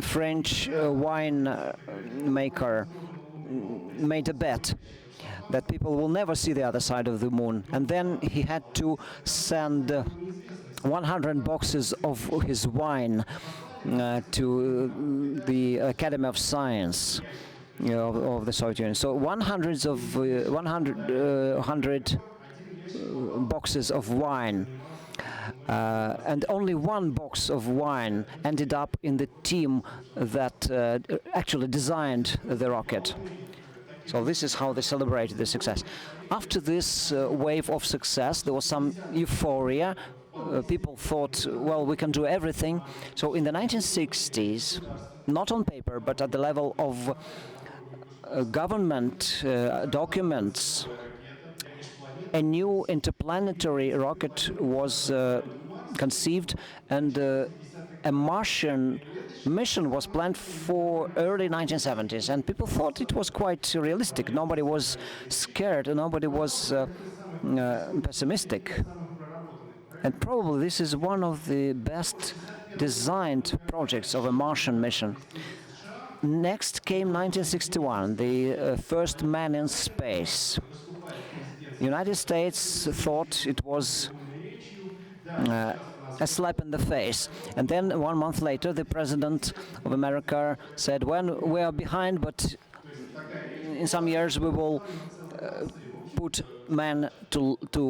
Speaker 1: French wine maker made a bet that people will never see the other side of the moon. And then he had to send 100 boxes of his wine to the Academy of Science of the Soviet Union. So 100 boxes of wine, and only one box of wine ended up in the team that actually designed the rocket. So this is how they celebrated the success. After this wave of success, there was some euphoria. People thought, well, we can do everything. So in the 1960s, not on paper, but at the level of government documents, a new interplanetary rocket was conceived, and a Martian mission was planned for early 1970s, and people thought it was quite realistic. Nobody was scared, nobody was pessimistic. And probably this is one of the best designed projects of a Martian mission. Next came 1961, the first man in space. The United States thought it was a slap in the face. And then 1 month later, the President of America said, well, we are behind, but in some years we will put man to the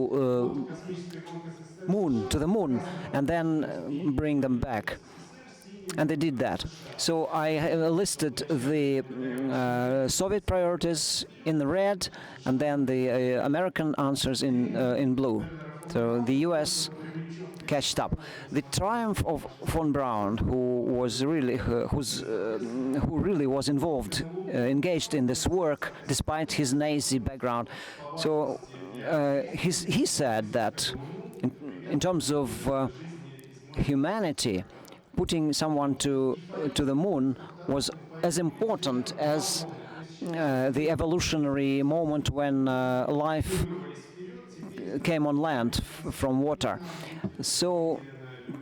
Speaker 1: moon, and then bring them back. And they did that. So I listed the Soviet priorities in the red, and then the American answers in blue. So the U.S. catched up. The triumph of von Braun, who really was involved, engaged in this work despite his Nazi background. So he said that in terms of humanity, putting someone to the moon was as important as the evolutionary moment when life came on land from water. So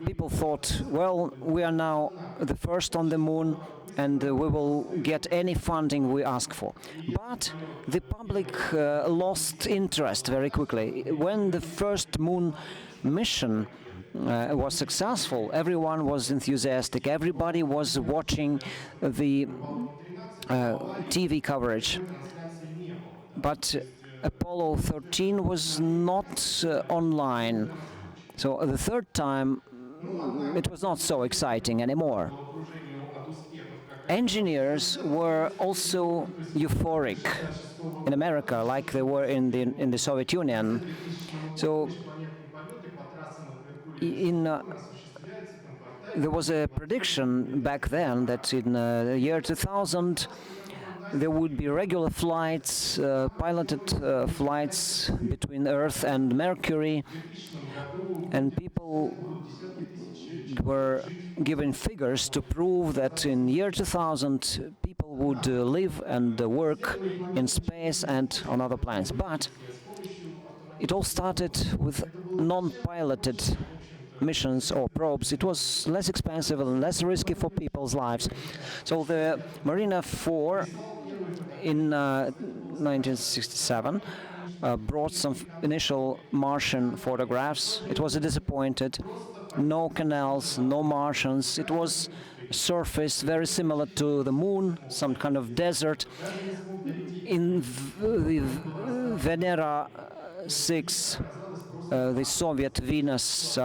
Speaker 1: people thought, well, we are now the first on the moon, and we will get any funding we ask for. But the public lost interest very quickly. When the first moon mission was successful, everyone was enthusiastic, everybody was watching the TV coverage. But Apollo 13 was not online. So the third time, it was not so exciting anymore. Engineers were also euphoric in America, like they were in the Soviet Union. So there was a prediction back then that in the year 2000 there would be regular flights, piloted flights between Earth and Mercury, and people were given figures to prove that in year 2000 people would live and work in space and on other planets. But it all started with non-piloted missions or probes. It was less expensive and less risky for people's lives. So the Marina 4 in 1967 brought some initial Martian photographs. It was a disappointed. No canals, no Martians. It was a surface very similar to the moon, some kind of desert. In the Venera 6, the Soviet Venus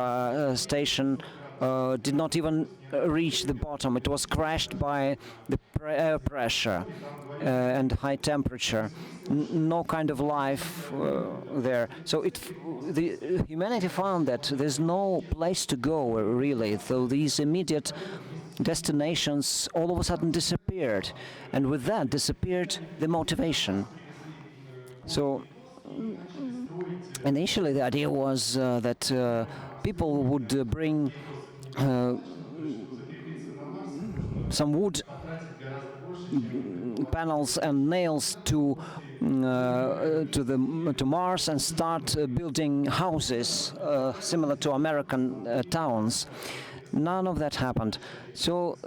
Speaker 1: station, did not even reach the bottom. It was crashed by the air pressure and high temperature. No kind of life there. So the humanity found that there's no place to go really. So these immediate destinations all of a sudden disappeared, and with that disappeared the motivation. So initially the idea was that people would bring some wood panels and nails to Mars and start building houses similar to American towns. None of that happened. So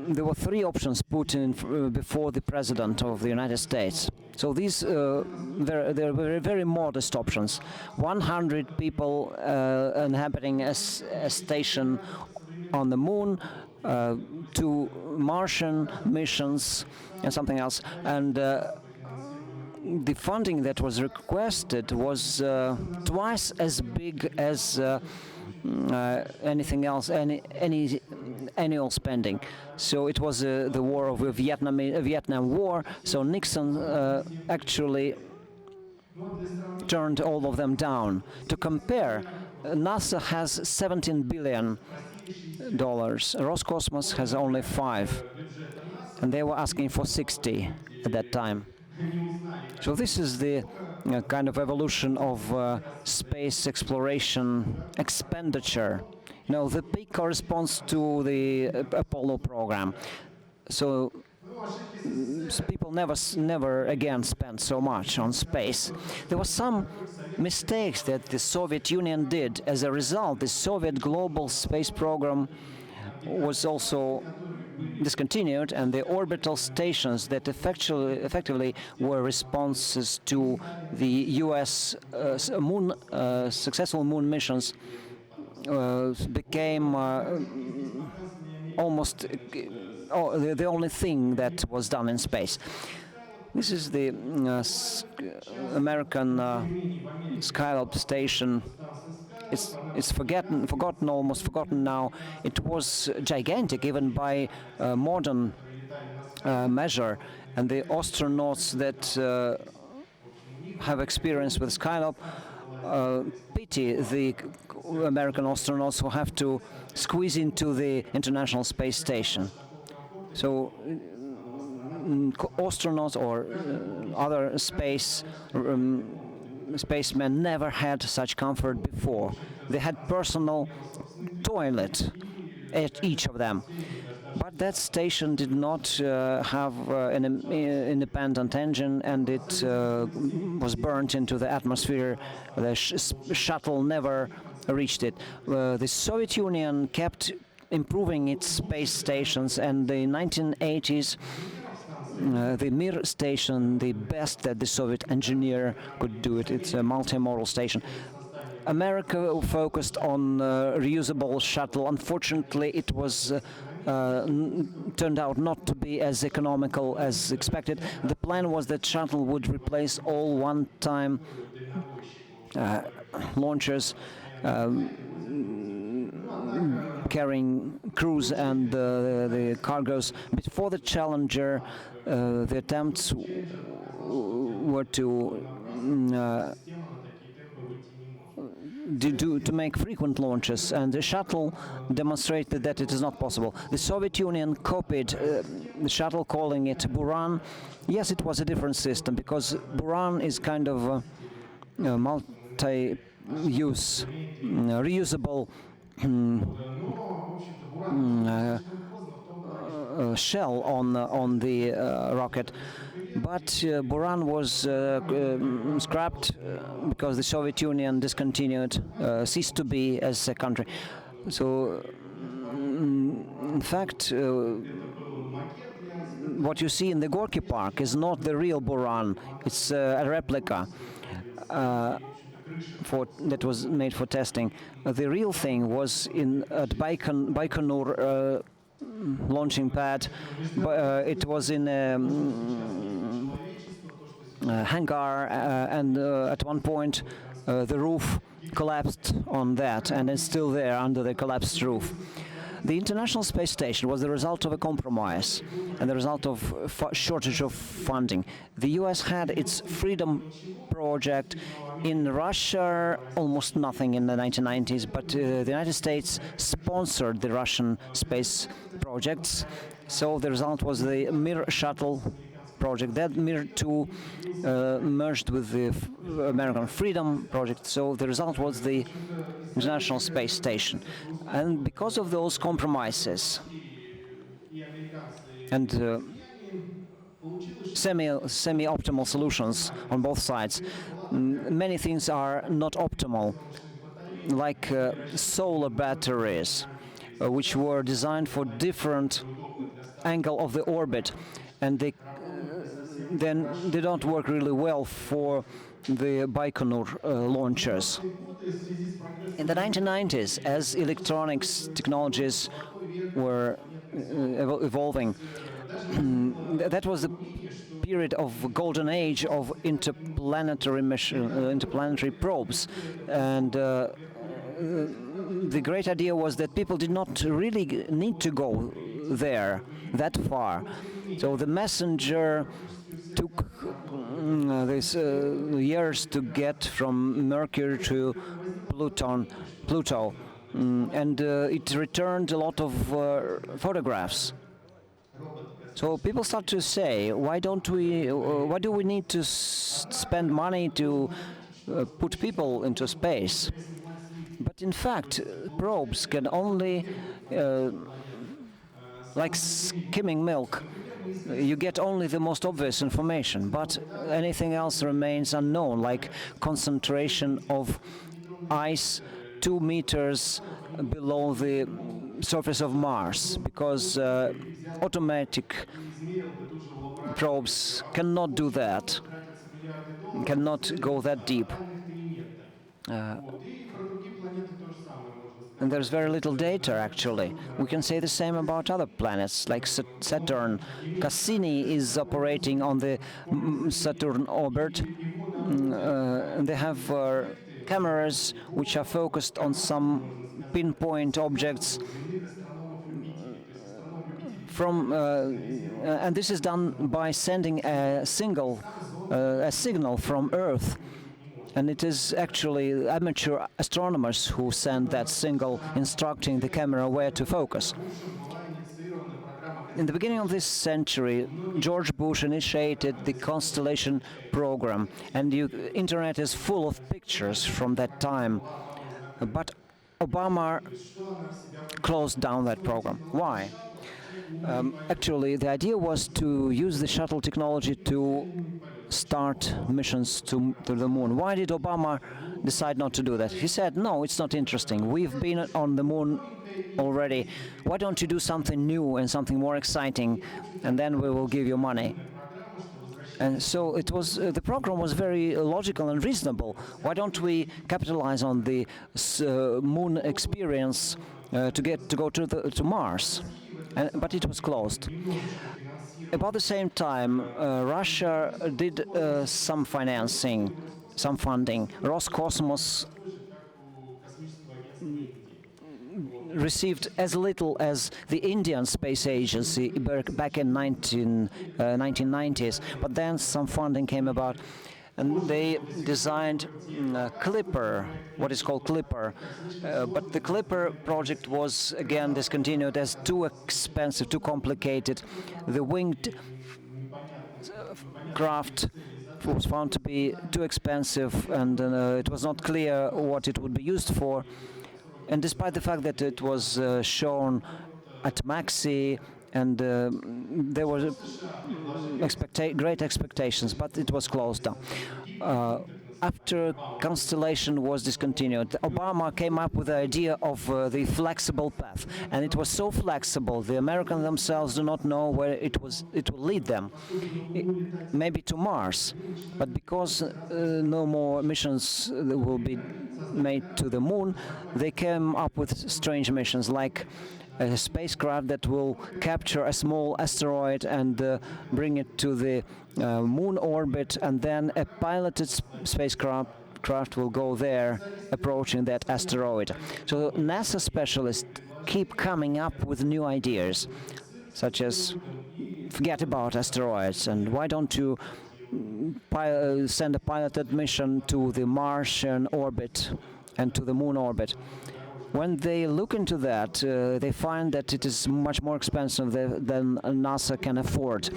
Speaker 1: there were three options put in before the President of the United States. So these there were very modest options. 100 people inhabiting a station on the moon, 2 Martian missions, and something else. And the funding that was requested was twice as big as anything else, any annual spending. So it was the war of Vietnam War. So Nixon actually turned all of them down. To compare, NASA has $17 billion. Roscosmos has only 5, and they were asking for 60 at that time. So this is the kind of evolution of space exploration expenditure. You know, the peak corresponds to the Apollo program. So people never again spent so much on space. There were some mistakes that the Soviet Union did. As a result, the Soviet global space program was also discontinued, and the orbital stations that effectively were responses to the U.S. Successful moon missions became almost the only thing that was done in space. This is the American Skylab station. It's almost forgotten now. It was gigantic even by modern measure, and the astronauts that have experience with Skylab pity the American astronauts who have to squeeze into the International Space Station. So astronauts or other spacemen never had such comfort before. They had personal toilet at each of them. But that station did not have an independent engine, and it was burnt into the atmosphere. The shuttle never reached it. The Soviet Union kept improving its space stations, and the 1980s the Mir station, the best that the Soviet engineer could do it. It's a multimodal station. America focused on reusable shuttle. Unfortunately, it was turned out not to be as economical as expected. The plan was that shuttle would replace all one-time launchers carrying crews and the cargoes. Before the Challenger, the attempts were to make frequent launches, and the shuttle demonstrated that it is not possible. The Soviet Union copied the shuttle, calling it Buran. Yes, it was a different system, because Buran is kind of multi-use, reusable shell on the rocket. But Buran was scrapped because the Soviet Union discontinued, ceased to be as a country. So, in fact, what you see in the Gorky Park is not the real Buran. It's a replica that was made for testing. The real thing was at Baikonur launching pad. It was in a hangar, and at one point the roof collapsed on that, and it's still there under the collapsed roof. The International Space Station was the result of a compromise and the result of shortage of funding. The US had its Freedom project. In Russia, almost nothing in the 1990s, but the United States sponsored the Russian space projects. So the result was the Mir shuttle project. That Mir 2 merged with the American Freedom project, so the result was the International Space Station. And because of those compromises and semi-optimal solutions on both sides, many things are not optimal, like solar batteries, which were designed for different angle of the orbit, and then they don't work really well for the Baikonur launchers. In the 1990s, as electronics technologies were evolving, that was the period of golden age of interplanetary probes, and the great idea was that people did not really need to go there that far. So the messenger took these years to get from Mercury to Pluto, and it returned a lot of photographs. So people start to say, why do we need to spend money to put people into space? But in fact, probes can only, like skimming milk, you get only the most obvious information, but anything else remains unknown, like concentration of ice 2 meters below the surface of Mars, because automatic probes cannot do that, cannot go that deep. And there's very little data, actually. We can say the same about other planets, like Saturn. Cassini is operating on the Saturn orbit. They have cameras which are focused on some pinpoint objects from, and this is done by sending a signal from Earth. And it is actually amateur astronomers who send that signal instructing the camera where to focus. In the beginning of this century, George Bush initiated the Constellation program, and the internet is full of pictures from that time. But Obama closed down that program. Why? Actually, the idea was to use the shuttle technology to start missions to the moon. Why did Obama decide not to do that? He said, no, it's not interesting. We've been on the moon already. Why don't you do something new and something more exciting, and then we will give you money? And so it was. The program was very logical and reasonable. Why don't we capitalize on the moon experience to go to Mars? But it was closed. About the same time, Russia did some financing, some funding. Roscosmos received as little as the Indian Space Agency back in 1990s, but then some funding came about, and they designed Clipper, what is called Clipper, but the Clipper project was again discontinued as too expensive, too complicated. The winged craft was found to be too expensive, and it was not clear what it would be used for. And despite the fact that it was shown at Maxi, and there were great expectations, but it was closed down. After Constellation was discontinued, Obama came up with the idea of the flexible path, and it was so flexible, the Americans themselves do not know where it will lead them. Maybe to Mars, but because no more missions will be made to the moon, they came up with strange missions, like a spacecraft that will capture a small asteroid and bring it to the moon orbit, and then a piloted spacecraft spacecraft will go there, approaching that asteroid. So NASA specialists keep coming up with new ideas, such as forget about asteroids, and why don't you send a piloted mission to the Martian orbit and to the Moon orbit. When they look into that, they find that it is much more expensive than NASA can afford,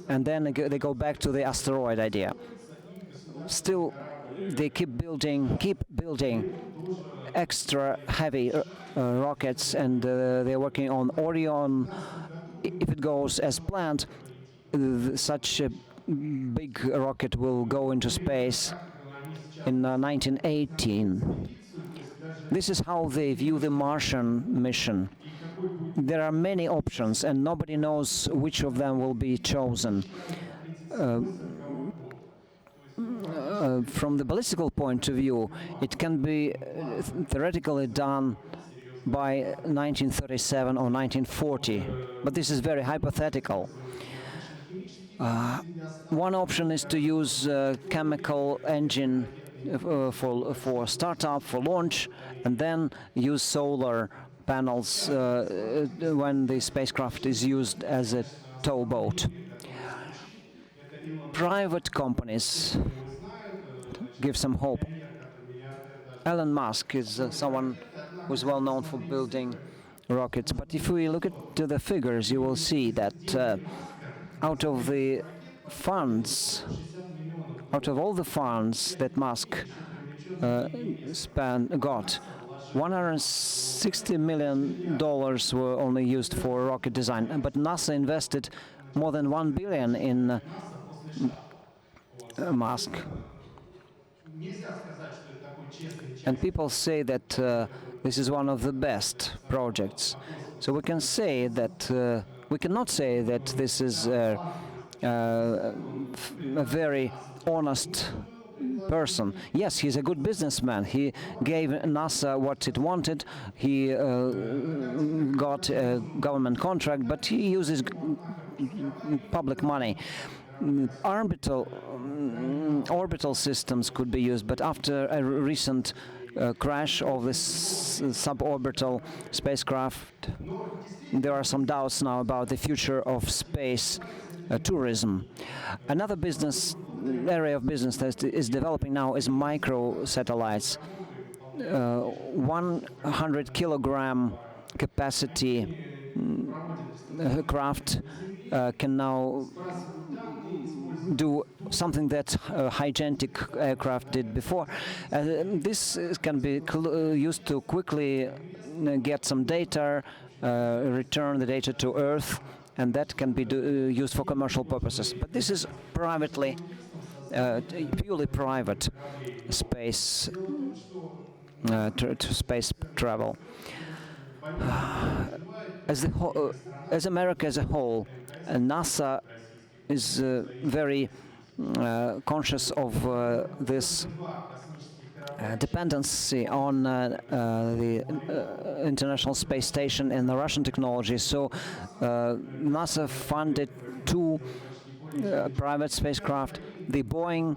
Speaker 1: and then they go back to the asteroid idea. Still, they keep building extra heavy rockets, and they're working on Orion. If it goes as planned, such a big rocket will go into space in 1918. This is how they view the Martian mission. There are many options, and nobody knows which of them will be chosen. From the ballistical point of view, it can be theoretically done by 1937 or 1940, but this is very hypothetical. One option is to use a chemical engine for startup, for launch, and then use solar panels when the spacecraft is used as a towboat. Private companies give some hope. Elon Musk is someone who's well known for building rockets, but if we look at the figures, you will see that out of the funds, out of all the funds that Musk got, $160 million were only used for rocket design, but NASA invested more than $1 billion in Musk. And people say that this is one of the best projects. So we can say that we cannot say that this is a very honest person. Yes, he's a good businessman. He gave NASA what it wanted. He got a government contract, but he uses public money. Orbital systems could be used, but after a recent crash of this suborbital spacecraft, there are some doubts now about the future of space tourism. Another area of business that is developing now is microsatellites. 100-kilogram capacity craft can now do something that gigantic aircraft did before. This can be used to quickly get some data, return the data to Earth, and that can be used for commercial purposes. But this is purely private space space travel. As America as a whole, NASA is very conscious of this dependency on the International Space Station and the Russian technology. So NASA funded two private spacecraft. The Boeing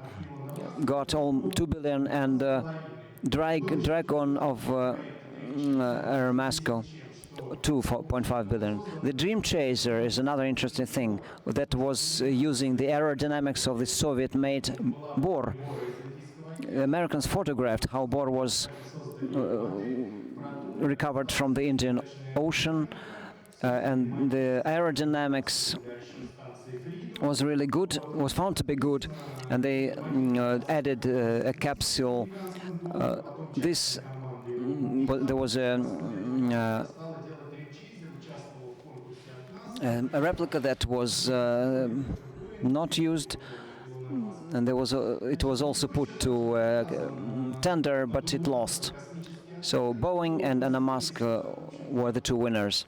Speaker 1: got $2 billion, and Dragon of Aeromasco, $2.5 billion. The Dream Chaser is another interesting thing that was using the aerodynamics of the Soviet-made Bor. Americans photographed how Bor was recovered from the Indian Ocean, and the aerodynamics was really good, was found to be good, and they added a capsule. There was a replica that was not used, and it was also put to tender, but it lost. So Boeing and Elon Musk were the two winners.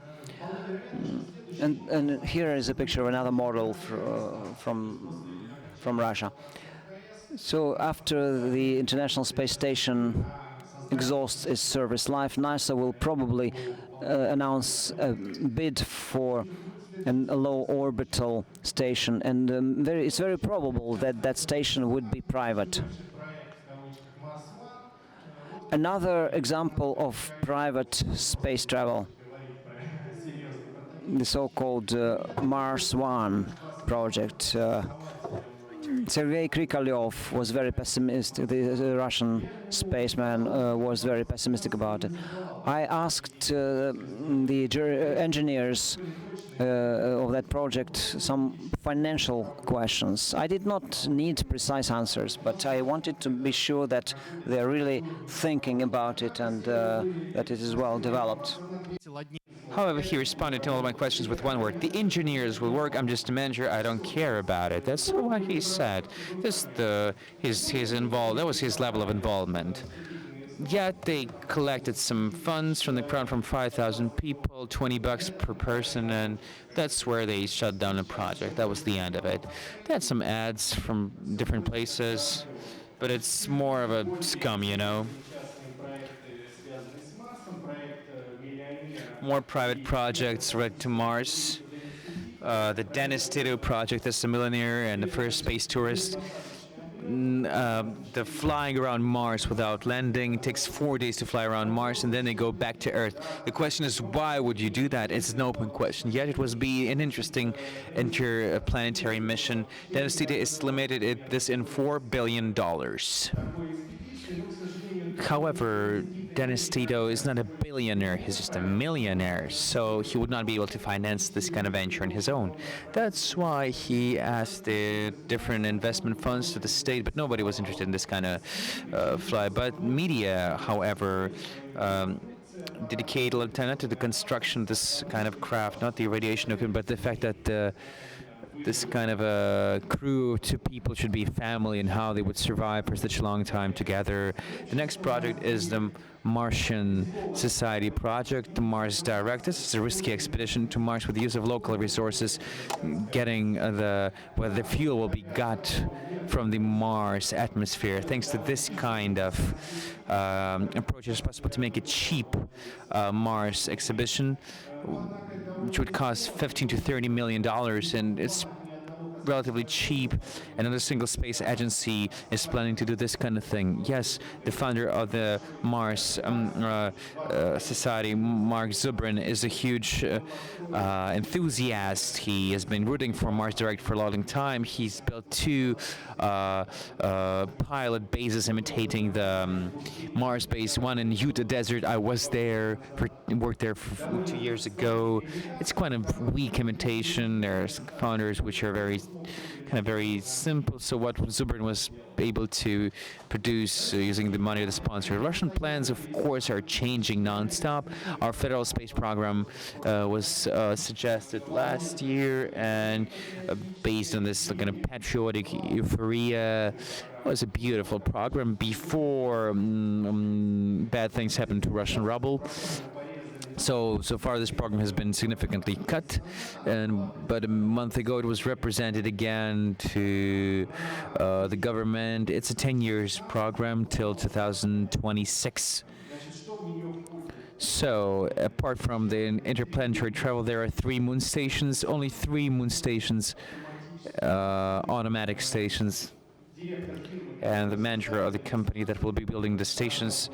Speaker 1: And here is a picture of another model from Russia. So after the International Space Station exhausts its service life, NASA will probably announce a bid for a low orbital station, and it's very probable that that station would be private. Another example of private space travel, the so-called Mars One project. Sergei Krikalev was very pessimistic. The Russian spaceman was very pessimistic about it. I asked the engineers of that project some financial questions. I did not need precise answers, but I wanted to be sure that they're really thinking about it and that it is well developed.
Speaker 2: However, he responded to all my questions with one word: the engineers will work. I'm just a manager. I don't care about it. That's what he said. His involved. That was his level of involvement. Yet they collected some funds from the crowd, from 5,000 people, $20 per person, and that's where they shut down the project. That was the end of it. They had some ads from different places, but it's more of a scum, you know. More private projects led to Mars. The Dennis Tito project, that's the millionaire and the first space tourist. The flying around Mars without landing. It takes 4 days to fly around Mars, and then they go back to Earth. The question is, why would you do that? It's an open question. Yet it was an interesting interplanetary mission. Dennis Tito estimated this in $4 billion. However, Dennis Tito is not a billionaire, he's just a millionaire, so he would not be able to finance this kind of venture on his own. That's why he asked the different investment funds to the state, but nobody was interested in this kind of fly. But media, however, dedicate a lot of time not to the construction of this kind of craft, not the radiation equipment, but the fact that this kind of a crew of 2 people should be family and how they would survive for such a long time together. The next project is the Martian Society project, the Mars Direct. This is a risky expedition to Mars with the use of local resources, getting where the fuel will be got from the Mars atmosphere. Thanks to this kind of approach, it's possible to make a cheap Mars exhibition, which would cost $15 to $30 million, and it's relatively cheap. Another single space agency is planning to do this kind of thing. Yes, the founder of the Mars Society, Mark Zubrin, is a huge enthusiast. He has been rooting for Mars Direct for a long time. He's built 2 pilot bases imitating the Mars base, one in Utah Desert. I was there, worked there for 2 years ago. It's quite a weak imitation. There's founders which are very simple. So what Zubrin was able to produce using the money of the sponsor. Russian plans, of course, are changing nonstop. Our federal space program was suggested last year, and based on this kind of patriotic euphoria, it was a beautiful program before bad things happened to Russian rubble. So far this program has been significantly cut, but a month ago it was represented again to the government. It's a 10 years program till 2026. So apart from the interplanetary travel, there are 3 moon stations, only 3 moon stations, automatic stations. And the manager of the company that will be building the stations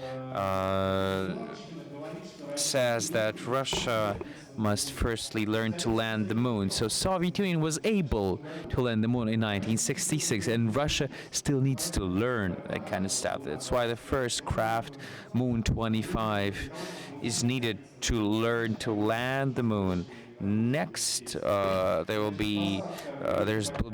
Speaker 2: says that Russia must firstly learn to land the moon. So Soviet Union was able to land the moon in 1966, and Russia still needs to learn that kind of stuff. That's why the first craft, Moon 25, is needed to learn to land the moon. Next, there will be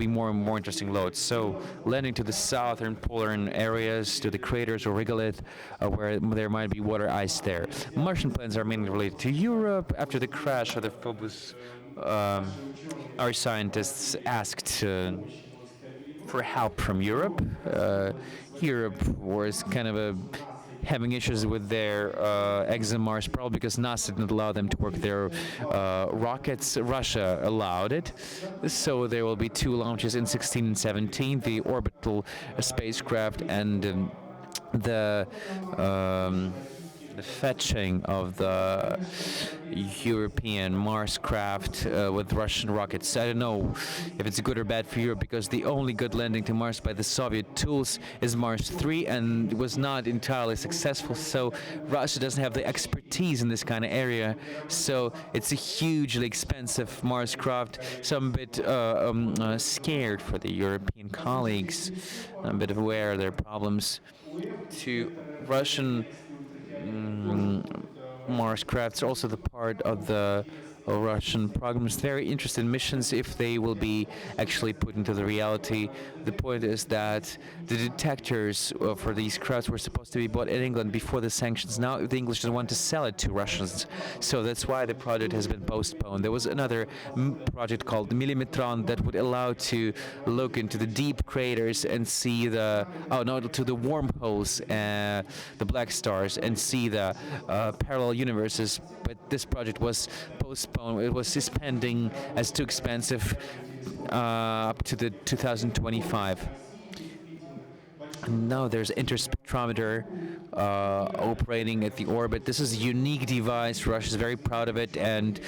Speaker 2: more and more interesting loads. So landing to the southern polar areas, to the craters or regolith, where there might be water ice there. Martian plans are mainly related to Europe. After the crash of the Phobos, our scientists asked for help from Europe. Europe was kind of having issues with their ExoMars, probably because NASA didn't allow them to work their rockets. Russia allowed it. So there will be 2 launches in 16 and 17, the orbital spacecraft and the the fetching of the European Mars craft with Russian rockets. I don't know if it's good or bad for Europe, because the only good landing to Mars by the Soviet tools is Mars 3, and it was not entirely successful. So Russia doesn't have the expertise in this kind of area. So it's a hugely expensive Mars craft. So I'm a bit scared for the European colleagues. I'm a bit aware of their problems. To Russian Mars crafts are also the part of the Russian program. It's very interesting missions if they will be actually put into the reality. The point is that the detectors for these crafts were supposed to be bought in England before the sanctions. Now the English don't want to sell it to Russians, so that's why the project has been postponed. There was another project called Millimetron that would allow to look into the deep craters and see to the wormholes, the black stars, and see the parallel universes. But this project was postponed. It was suspending as too expensive up to the 2025. And now there's interspectrometer operating at the orbit. This is a unique device. Russia is very proud of it, and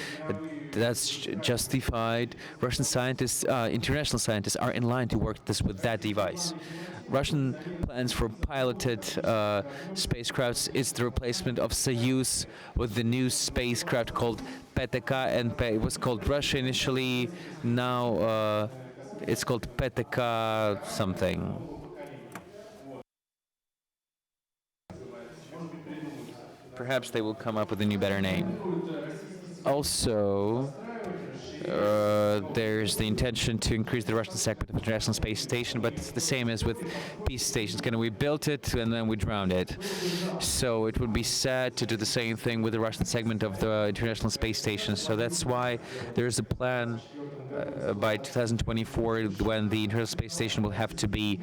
Speaker 2: that's justified. Russian scientists, international scientists, are in line to work with that device. Russian plans for piloted spacecrafts is the replacement of Soyuz with the new spacecraft called PTK, and it was called Russia initially. Now it's called PTK something. Perhaps they will come up with a new, better name. Also, there's the intention to increase the Russian segment of the International Space Station, but it's the same as with peace stations. We built it and then we drowned it. So it would be sad to do the same thing with the Russian segment of the International Space Station. So that's why there's a plan by 2024, when the International Space Station will have to be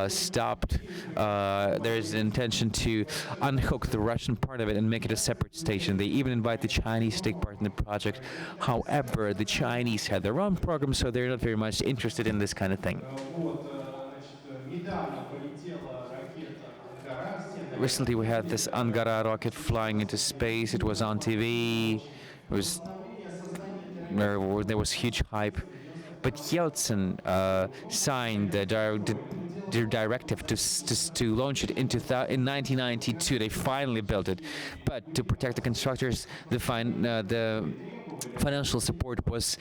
Speaker 2: stopped. There's an intention to unhook the Russian part of it and make it a separate station. They even invite the Chinese to take part in the project. However, the Chinese had their own program, so they're not very much interested in this kind of thing. Recently, we had this Angara rocket flying into space. It was on TV. There was huge hype, but Yeltsin signed the directive to launch it in 1992. They finally built it, but to protect the constructors, the financial support was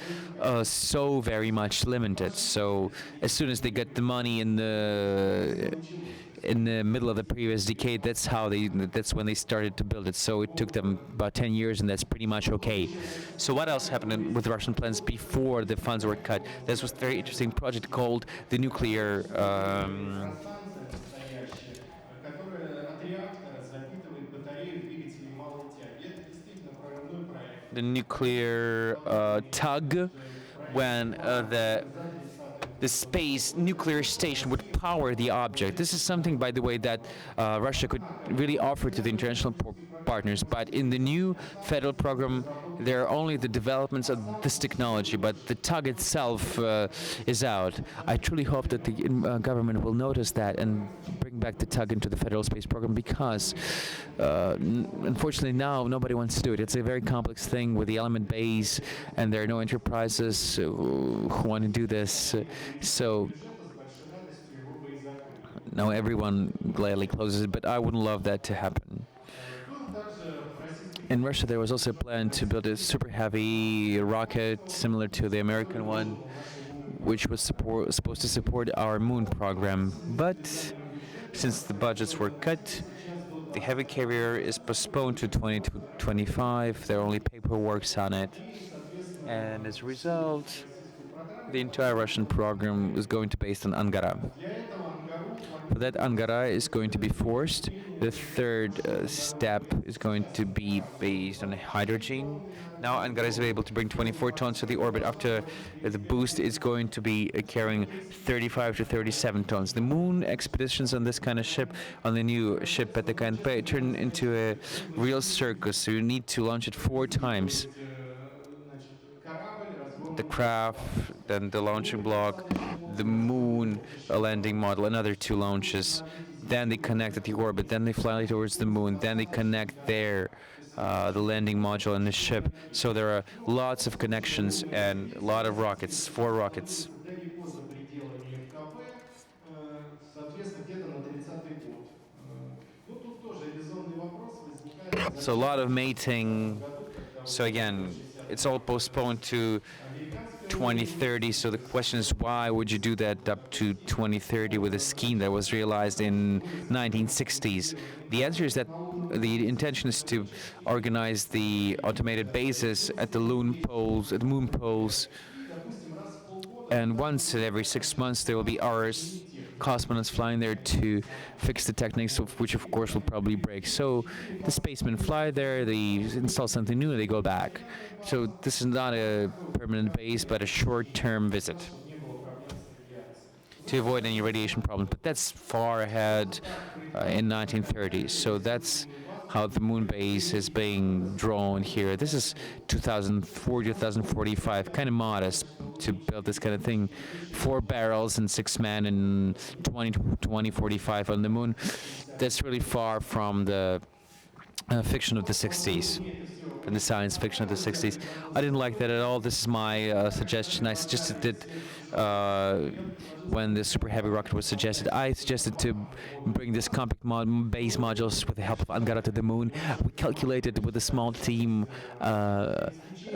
Speaker 2: so very much limited. So as soon as they got the money in the middle of the previous decade, that's when they started to build it. So it took them about 10 years, and that's pretty much okay. So what else happened with Russian plans before the funds were cut? This was a very interesting project called the nuclear tug, when the space nuclear station would power the object. This is something, by the way, that Russia could really offer to the international partners. But in the new federal program, there are only the developments of this technology, but the tug itself is out. I truly hope that the government will notice that and bring back the tug into the federal space program, because unfortunately now nobody wants to do it. It's a very complex thing with the element base, and there are no enterprises who want to do this. So now everyone gladly closes it, but I wouldn't love that to happen. In Russia, there was also a plan to build a super heavy rocket similar to the American one, which was supposed to support our moon program. But since the budgets were cut, the heavy carrier is postponed to 2025. There are only paperwork on it. And as a result, the entire Russian program is going to be based on Angara. For that, Angara is going to be forced. The third step is going to be based on hydrogen. Now Angara is able to bring 24 tons to the orbit. After the boost, is going to be carrying 35 to 37 tons. The moon expeditions on this kind of ship, on the new ship at the Kanpe, turn into a real circus. So you need to launch it 4 times. The craft, then the launching block, the moon landing model, another 2 launches. then they connect at the orbit, then they fly towards the moon, then they connect there, the landing module and the ship. So there are lots of connections and a lot of rockets, 4 rockets.
Speaker 3: далеко за пределами ФКП, соответственно, где-то на 30-й год. Ну, тут тоже резонный вопрос возникает.
Speaker 2: So a lot of mating. So again, it's all postponed to 2030. So the question is, why would you do that up to 2030 with a scheme that was realized in 1960s? The answer is that the intention is to organize the automated bases at the moon poles, and once every 6 months there will be hours cosmonauts flying there to fix the techniques, which of course will probably break. So the spacemen fly there, they install something new, and they go back. So this is not a permanent base, but a short-term visit to avoid any radiation problems. But that's far ahead in 1930s. So that's how the moon base is being drawn here. This is 2040, 2045, kind of modest to build this kind of thing. 4 barrels and 6 men in 2045 on the moon. That's really far from the fiction of the 60s, from the science fiction of the 60s. I didn't like that at all. This is my suggestion. I suggested that when the Super Heavy rocket was suggested, I suggested to bring this compact base modules with the help of Angara to the moon. We calculated with a small team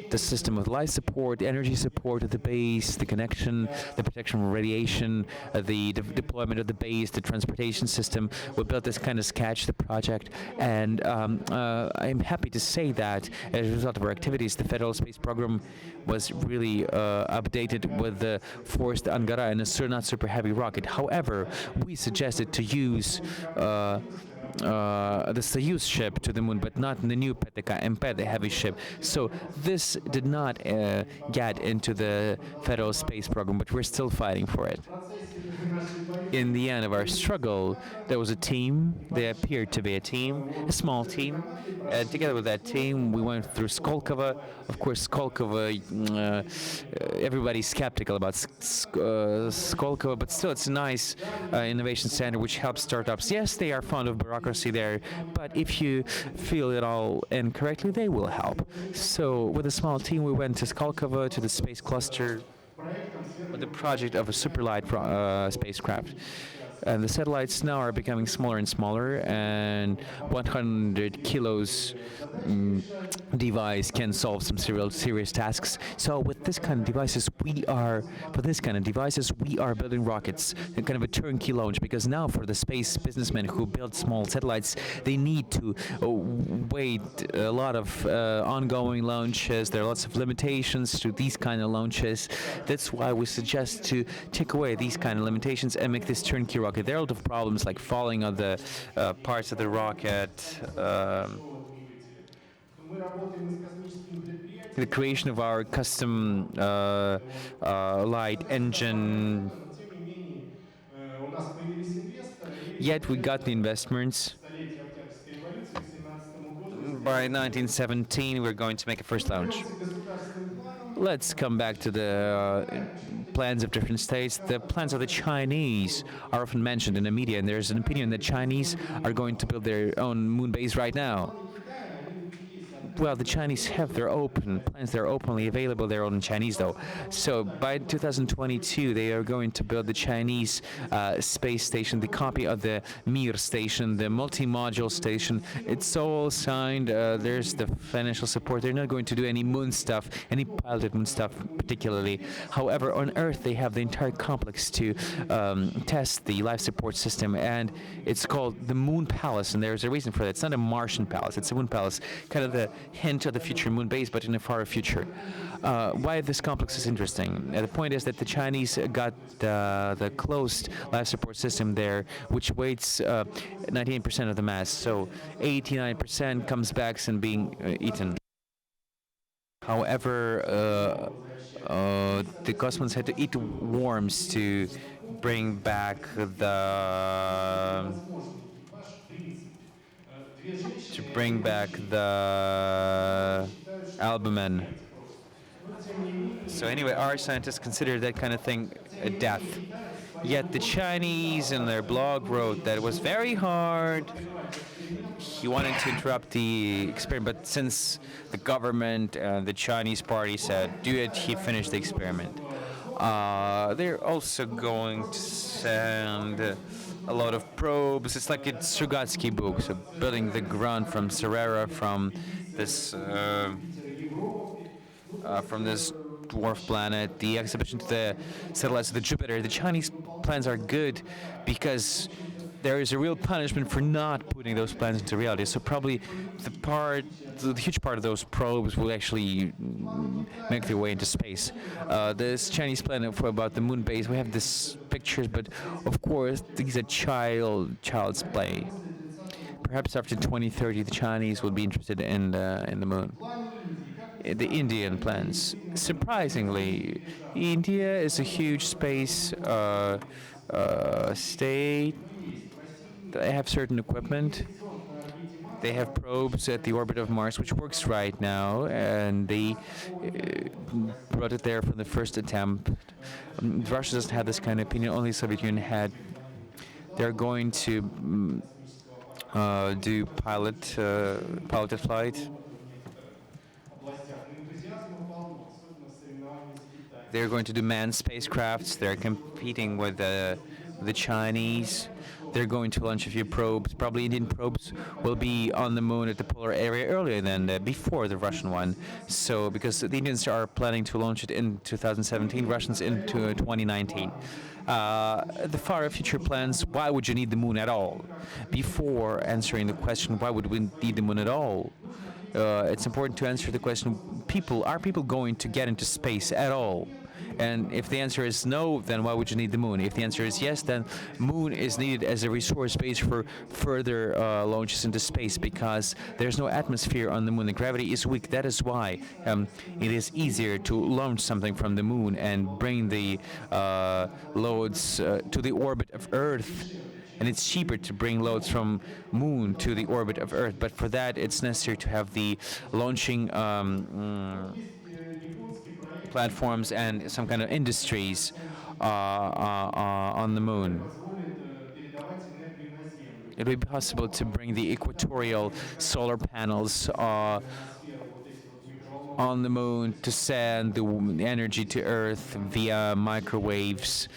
Speaker 2: the system of life support, energy support of the base, the connection, the protection from radiation, the deployment of the base, the transportation system. We built this kind of sketch, the project, and I'm happy to say that as a result of our activities, the Federal Space Program was really updated with the forced Angara and a not super heavy rocket. However, we suggested to use the Soyuz ship to the moon, but not the new PTK MP, the heavy ship. So this did not get into the Federal Space Program, but we're still fighting for it. In the end of our struggle, there was a team. They appeared to be a team, a small team. And together with that team, we went through Skolkovo. Of course, Skolkovo, everybody's skeptical about Skolkovo, but still it's a nice innovation center which helps startups. Yes, they are fond of bureaucracy there, but if you feel it all incorrectly, they will help. So with a small team, we went to Skolkovo, to the space cluster, with the project of a superlight spacecraft. And the satellites now are becoming smaller and smaller, and 100 kilos device can solve some serious tasks. So with this kind of devices, we are building rockets, a kind of a turnkey launch, because now for the space businessmen who build small satellites, they need to wait a lot of ongoing launches. There are lots of limitations to these kind of launches. That's why we suggest to take away these kind of limitations and make this turnkey rocket. There are a lot of problems like falling on the parts of the rocket, the creation of our custom light engine. Yet we got the investments. By 1917, we're going to make a first launch. Let's come back to the plans of different states. The plans of the Chinese are often mentioned in the media, and there's an opinion that Chinese are going to build their own moon base right now. Well, the Chinese have their open plans. They're openly available. They're all in Chinese, though. So by 2022, they are going to build the Chinese space station, the copy of the Mir station, the multi-module station. It's all signed. There's the financial support. They're not going to do any moon stuff, any piloted moon stuff particularly. However, on Earth, they have the entire complex to test the life support system, and it's called the Moon Palace, and there's a reason for that. It's not a Martian palace. It's a moon palace, kind of the hint of the future moon base, but in a far future. Why this complex is interesting? The point is that the Chinese got the closed life support system there, which weighs 98% of the mass, so 89% comes back and being eaten. However, the cosmonauts had to eat worms to bring back the albumin. So anyway, our scientists consider that kind of thing a death. Yet the Chinese in their blog wrote that it was very hard. He wanted to interrupt the experiment, but since the government and the Chinese party said do it, he finished the experiment. They're also going to send a lot of probes. It's like a Strugatsky book, so building the ground from Serera, from this dwarf planet, the exhibition to the satellites of the Jupiter. The Chinese plans are good because there is a real punishment for not putting those plans into reality. So probably the huge part of those probes will actually make their way into space. This Chinese plan about the moon base, we have these pictures, but of course these are child's play. Perhaps after 2030, the Chinese will be interested in the moon. The Indian plans. Surprisingly, India is a huge space state. They have certain equipment. They have probes at the orbit of Mars, which works right now, and they brought it there from the first attempt. Russia doesn't have this kind of opinion. Only the Soviet Union had. They're going to do piloted flight. They're going to do manned spacecrafts. They're competing with the Chinese. They're going to launch a few probes. Probably Indian probes will be on the moon at the polar area earlier than before the Russian one. So, because the Indians are planning to launch it in 2017, Russians into 2019. The far future plans, why would you need the moon at all? Before answering the question, why would we need the moon at all? It's important to answer the question, are people going to get into space at all? And if the answer is no, then why would you need the moon? If the answer is yes, then moon is needed as a resource base for further launches into space, because there's no atmosphere on the moon. The gravity is weak. That is why it is easier to launch something from the moon and bring the loads to the orbit of Earth. And it's cheaper to bring loads from moon to the orbit of Earth. But for that, it's necessary to have the launching platforms and some kind of industries on the moon. It would be possible to bring the equatorial solar panels on the moon to send the energy to Earth via microwaves.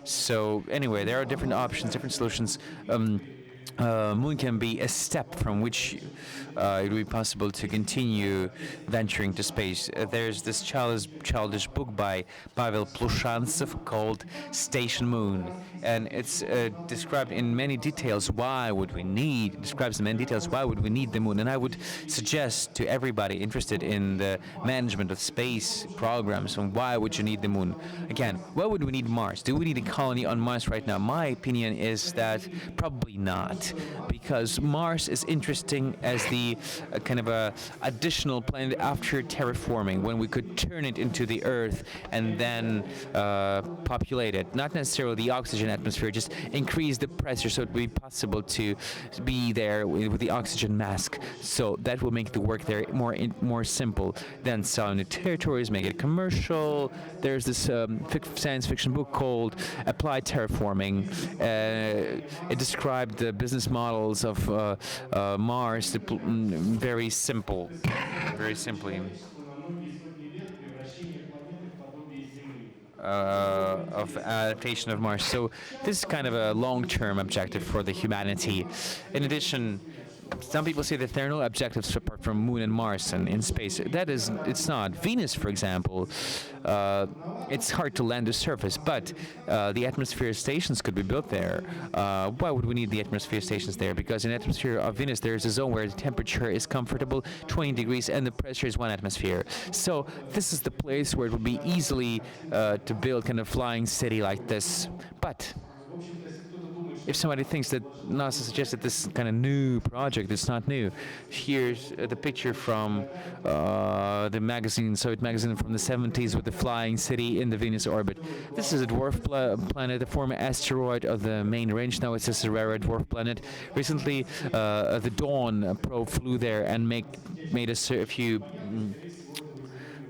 Speaker 2: So anyway, there are different options, different solutions. Moon can be a step from which it will be possible to continue venturing to space. There's this childish book by Pavel Plushantsev called Station Moon, and it's describes in many details why would we need the moon. And I would suggest to everybody interested in the management of space programs, and why would you need the moon? Again, why would we need Mars? Do we need a colony on Mars right now? My opinion is that probably not, because Mars is interesting as the kind of a additional planet after terraforming, when we could turn it into the Earth and then populate it. Not necessarily the oxygen atmosphere, just increase the pressure so it would be possible to be there with the oxygen mask. So that will make the work there more simple than selling the territories, make it commercial. There's this science fiction book called Applied Terraforming. It described the business models of Mars, very simply. Of adaptation of Mars. So this is kind of a long-term objective for the humanity. In addition, some people say that there are no objectives apart from Moon and Mars and in space. It's not. Venus, for example, it's hard to land the surface, but the atmosphere stations could be built there. Why would we need the atmosphere stations there? Because in the atmosphere of Venus, there is a zone where the temperature is comfortable, 20 degrees, and the pressure is 1 atmosphere. So this is the place where it would be easily to build kind of flying city like this. But if somebody thinks that NASA suggested this kind of new project, it's not new. Here's the picture from the magazine, Soviet magazine from the 70s, with the flying city in the Venus orbit. This is a dwarf planet, a former asteroid of the main range. Now it's just a rare dwarf planet. Recently, the Dawn probe flew there and made a few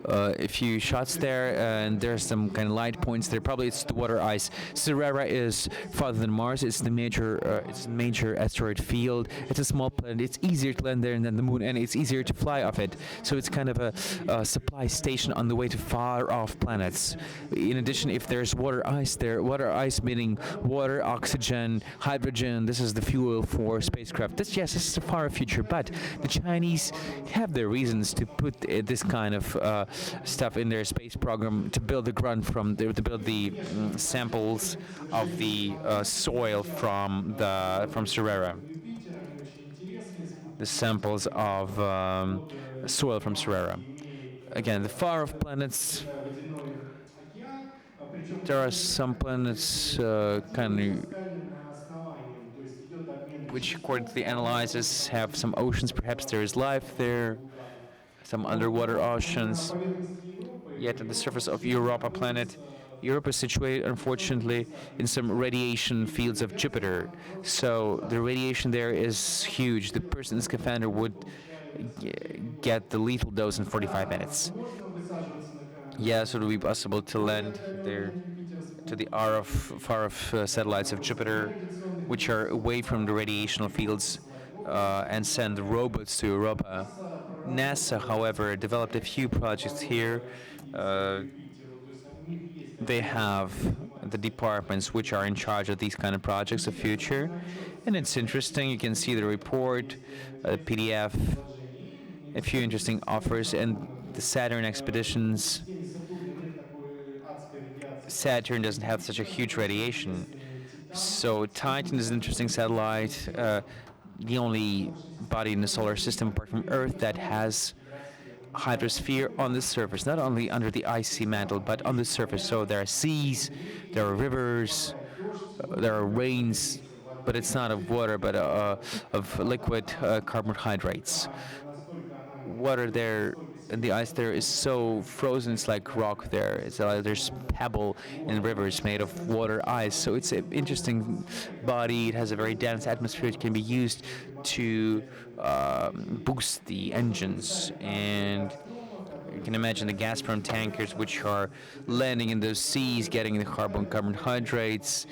Speaker 2: a few shots there, and there's some kind of light points there. Probably it's the water ice. Cerera is farther than Mars. It's a major asteroid field. It's a small planet. It's easier to land there than the moon, and it's easier to fly off it. So it's kind of a supply station on the way to far-off planets. In addition, if there's water ice there, water ice meaning water, oxygen, hydrogen. This is the fuel for spacecraft. This is a far future, but the Chinese have their reasons to put this kind of stuff in their space program, to build the ground to build the samples of the soil from Cerera. The samples of soil from Cerera. Again, the far-off planets. There are some planets which, according to the analysis, have some oceans. Perhaps there is life there. Some underwater oceans. Yet at the surface of Europa planet, Europe is situated, unfortunately, in some radiation fields of Jupiter. So the radiation there is huge. The person in scaphandre would get the lethal dose in 45 minutes. Yes, it would be possible to land there to the far-off satellites of Jupiter, which are away from the radiational fields, and send robots to Europa. NASA, however, developed a few projects here. They have the departments which are in charge of these kind of projects of future, and it's interesting. You can see the report, PDF, a few interesting offers, and the Saturn expeditions. Saturn doesn't have such a huge radiation, so Titan is an interesting satellite. The only body in the solar system apart from Earth that has hydrosphere on the surface, not only under the icy mantle, but on the surface. So there are seas, there are rivers, there are rains, but it's not of water, but of liquid carbohydrates. Water there, and the ice there is so frozen, it's like rock there. There's pebble in rivers made of water ice. So it's an interesting body. It has a very dense atmosphere. It can be used to boost the engines. And you can imagine the Gazprom tankers which are landing in those seas, getting the carbohydrates,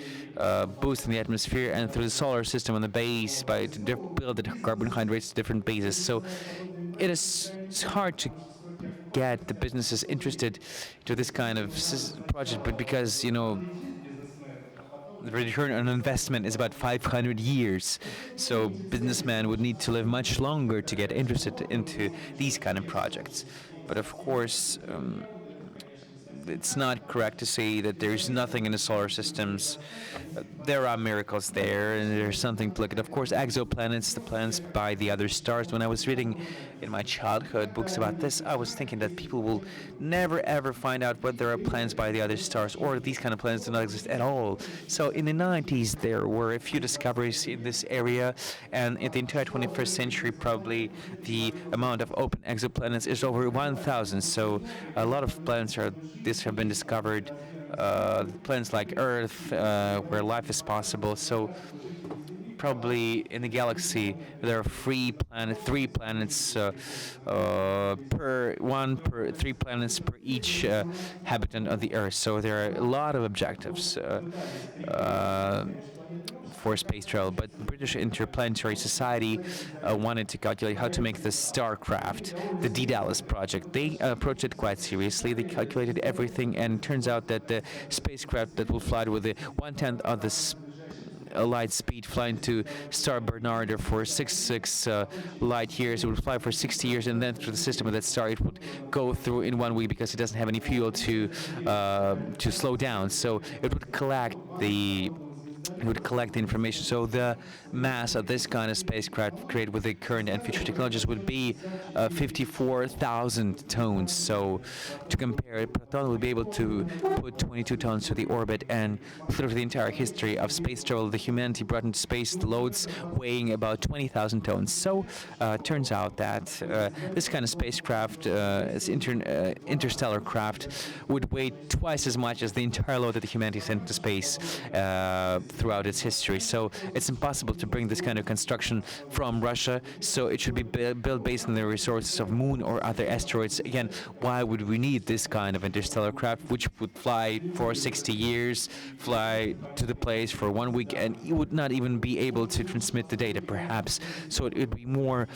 Speaker 2: boosting the atmosphere, and through the solar system on the base to build the carbohydrates to different bases. So it's hard to get the businesses interested to this kind of project, but because, the return on investment is about 500 years, so businessmen would need to live much longer to get interested into these kind of projects. But of course, it's not correct to say that there's nothing in the solar systems. There are miracles there, and there's something to look at. Of course, exoplanets, the planets by the other stars. When I was reading in my childhood books about this, I was thinking that people will never ever find out what there are planets by the other stars, or these kind of planets do not exist at all. So in the 90s, there were a few discoveries in this area, and in the entire 21st century, probably the amount of open exoplanets is over 1,000. So a lot of planets have been discovered, planets like Earth, where life is possible. So probably in the galaxy there are three planets three planets per each habitant of the Earth. So there are a lot of objectives for space travel, but the British Interplanetary Society wanted to calculate how to make the StarCraft, the Daedalus project. They approached it quite seriously. They calculated everything, and it turns out that the spacecraft that will fly with a 1/10 of the light speed, flying to Star Bernard for 6 light years, it would fly for 60 years, and then through the system of that star, it would go through in 1 week because it doesn't have any fuel to slow down. So it would collect the information. So the mass of this kind of spacecraft created with the current and future technologies would be 54,000 tons. So to compare, Proton would be able to put 22 tons to the orbit, and through the entire history of space travel, the humanity brought into space the loads weighing about 20,000 tons. So turns out that this kind of spacecraft, this interstellar craft, would weigh twice as much as the entire load that the humanity sent to space throughout its history. So it's impossible to bring this kind of construction from Russia. So it should be built based on the resources of Moon or other asteroids. Again, why would we need this kind of interstellar craft, which would fly for 60 years, fly to the place for 1 week, and it would not even be able to transmit the data, perhaps. So it would be more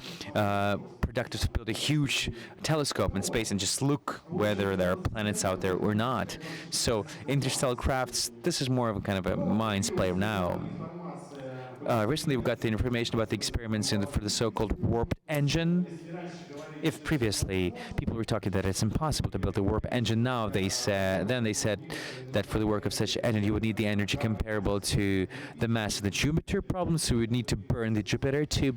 Speaker 2: productive to build a huge telescope in space and just look whether there are planets out there or not. So interstellar crafts, this is more of a kind of a mind's play now. Recently, we got the information about the experiments for the so-called warp engine. If previously people were talking that it's impossible to build a warp engine, now they said that for the work of such engine you would need the energy comparable to the mass of the Jupiter problem, so you would need to burn the Jupiter to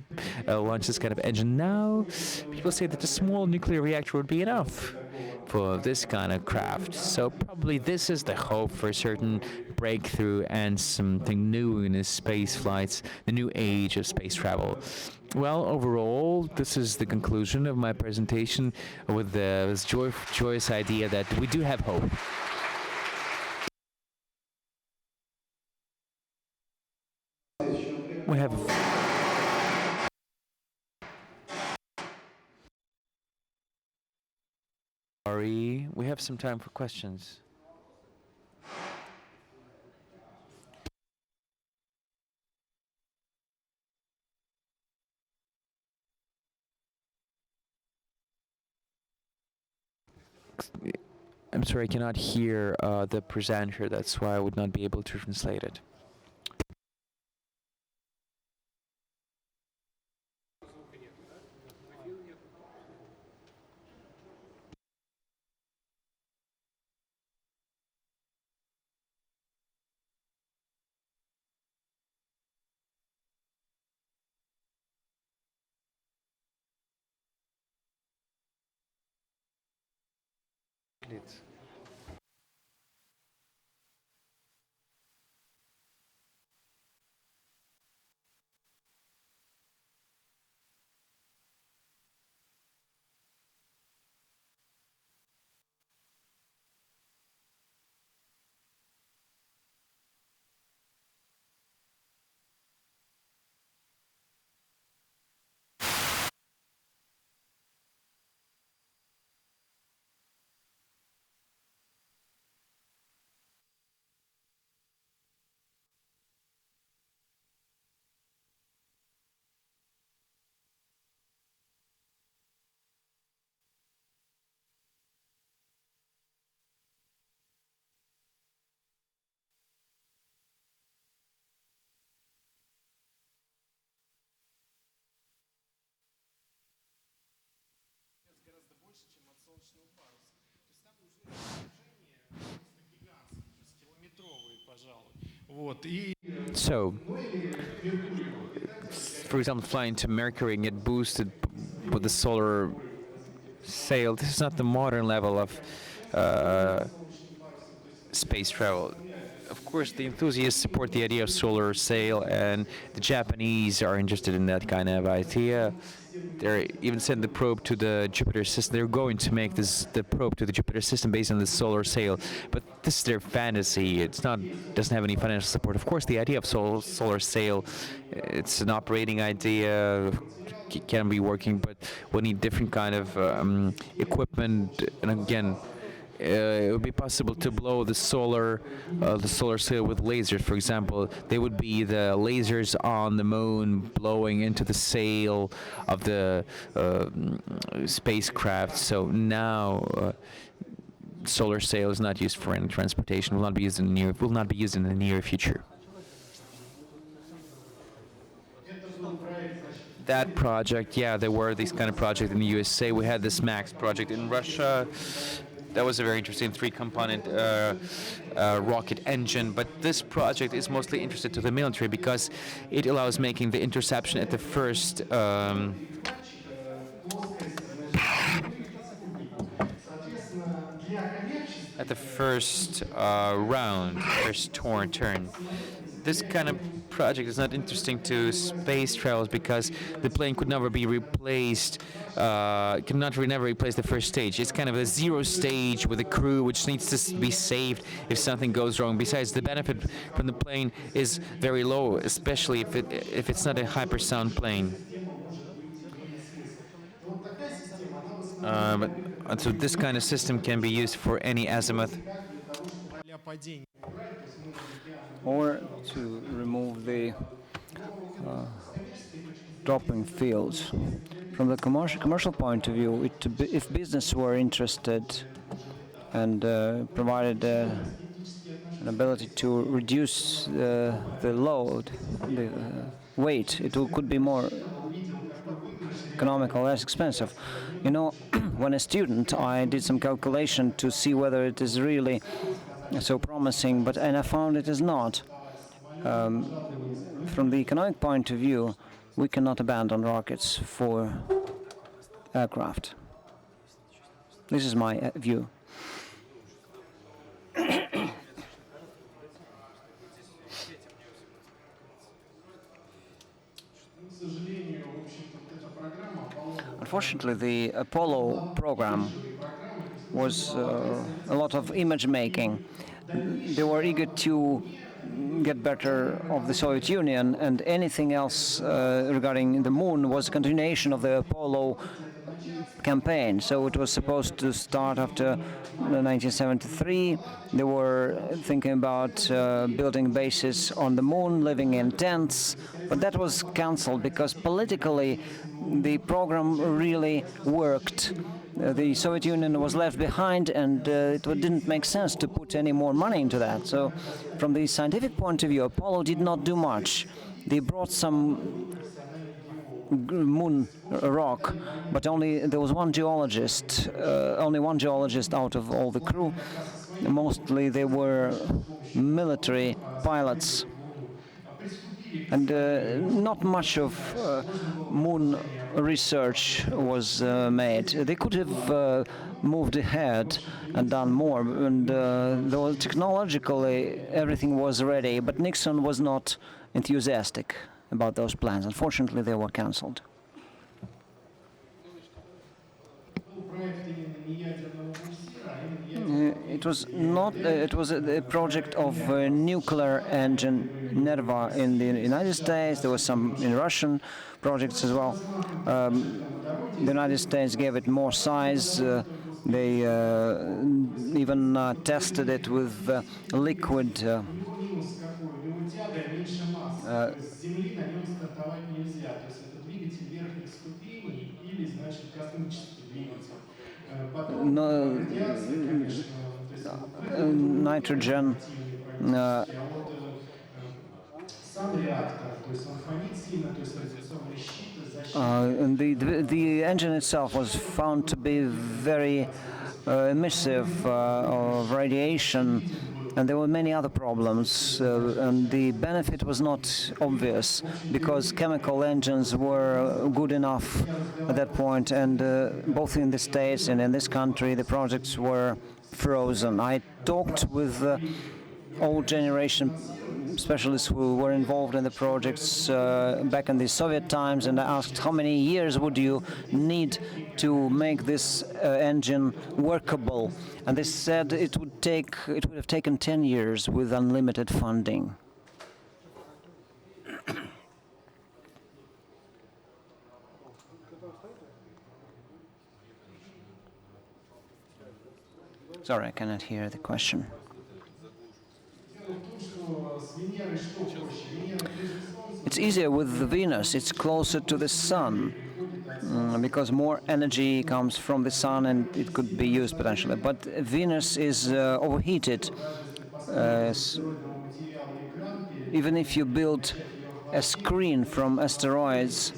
Speaker 2: launch this kind of engine. Now people say that a small nuclear reactor would be enough for this kind of craft. So probably this is the hope for a certain breakthrough and something new in the space flights, the new age of space travel. Well, overall, this is the conclusion of my presentation with this joyous idea that we do have hope. We have Sorry, we have some time for questions. I'm sorry, I cannot hear the presenter, that's why I would not be able to translate it. So, for example, flying to Mercury and get boosted with the solar sail, this is not the modern level of space travel. Of course, the enthusiasts support the idea of solar sail, and the Japanese are interested in that kind of idea. They're even sent the probe to the Jupiter system. They're going to make the probe to the Jupiter system based on the solar sail, but this is their fantasy. Doesn't have any financial support. Of course, the idea of solar sail, it's an operating idea. It can be working, but we'll need different kind of equipment. And again, it would be possible to blow the solar sail with lasers. For example, they would be the lasers on the moon blowing into the sail of the spacecraft. So now solar sail is not used for any transportation. Will not be used in the near future. That project, yeah, there were these kind of projects in the USA. We had this MAX project in Russia. That was a very interesting three-component rocket engine, but this project is mostly interested to the military because it allows making the interception at the first round, first turn. This kind of project is not interesting to space travels because the plane could never be replaced never replace the first stage. It's kind of a zero stage with a crew which needs to be saved if something goes wrong. Besides, the benefit from the plane is very low, especially if it's not a hypersound plane. So this kind of system can be used for any azimuth.
Speaker 1: Or to remove the dropping fields. From the commercial point of view, if business were interested and provided an ability to reduce the load, the weight, it could be more economical, less expensive. You know, when a student, I did some calculation to see whether it is really so promising, and I found it is not. From the economic point of view, we cannot abandon rockets for aircraft. This is my view. Unfortunately, the Apollo program was a lot of image making. They were eager to get better of the Soviet Union, and anything else regarding the moon was a continuation of the Apollo campaign. So it was supposed to start after 1973. They were thinking about building bases on the moon, living in tents, but that was cancelled because politically the program really worked. The Soviet Union was left behind, and it didn't make sense to put any more money into that. So from the scientific point of view, Apollo did not do much. They brought some moon rock, but there was one geologist, only one geologist out of all the crew. Mostly they were military pilots, and not much of moon research was made. They could have moved ahead and done more, and though technologically everything was ready, but Nixon was not enthusiastic about those plans. Unfortunately, they were cancelled. It was not. It was a project of a nuclear engine, Nerva, in the United States. There was some in Russian projects as well. The United States gave it more size. They even tested it with liquid. Nitrogen. And the engine itself was found to be very emissive of radiation, and there were many other problems, and the benefit was not obvious because chemical engines were good enough at that point, and both in the States and in this country the projects were frozen. I talked with old generation specialists who were involved in the projects back in the Soviet times, and I asked how many years would you need to make this engine workable, and they said it would have taken 10 years with unlimited funding. Sorry, I cannot hear the question. It's easier with the Venus. It's closer to the sun because more energy comes from the sun and it could be used potentially. But Venus is overheated. Even if you build a screen from asteroids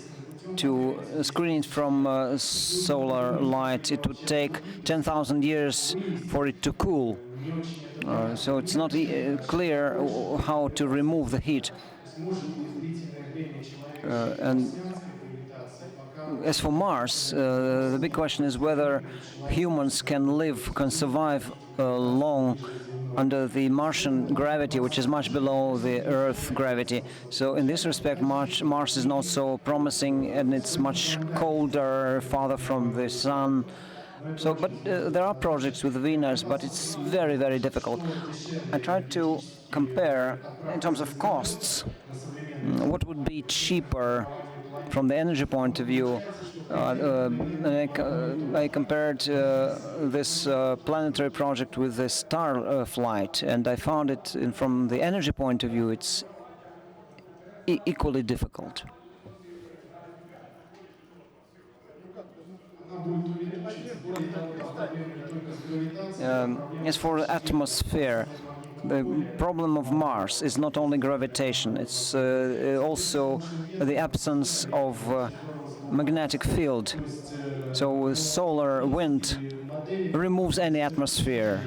Speaker 1: to screen it from solar light, it would take 10,000 years for it to cool. So it's not clear how to remove the heat. And as for Mars, the big question is whether humans can survive long under the Martian gravity, which is much below the Earth gravity. So in this respect, Mars is not so promising, and it's much colder, farther from the sun. So, but there are projects with Venus, but it's very, very difficult. I tried to compare in terms of costs, what would be cheaper from the energy point of view. I compared this planetary project with the star flight, and I found it, from the energy point of view, it's equally difficult. As for the atmosphere, the problem of Mars is not only gravitation, it's also the absence of magnetic field. So solar wind removes any atmosphere.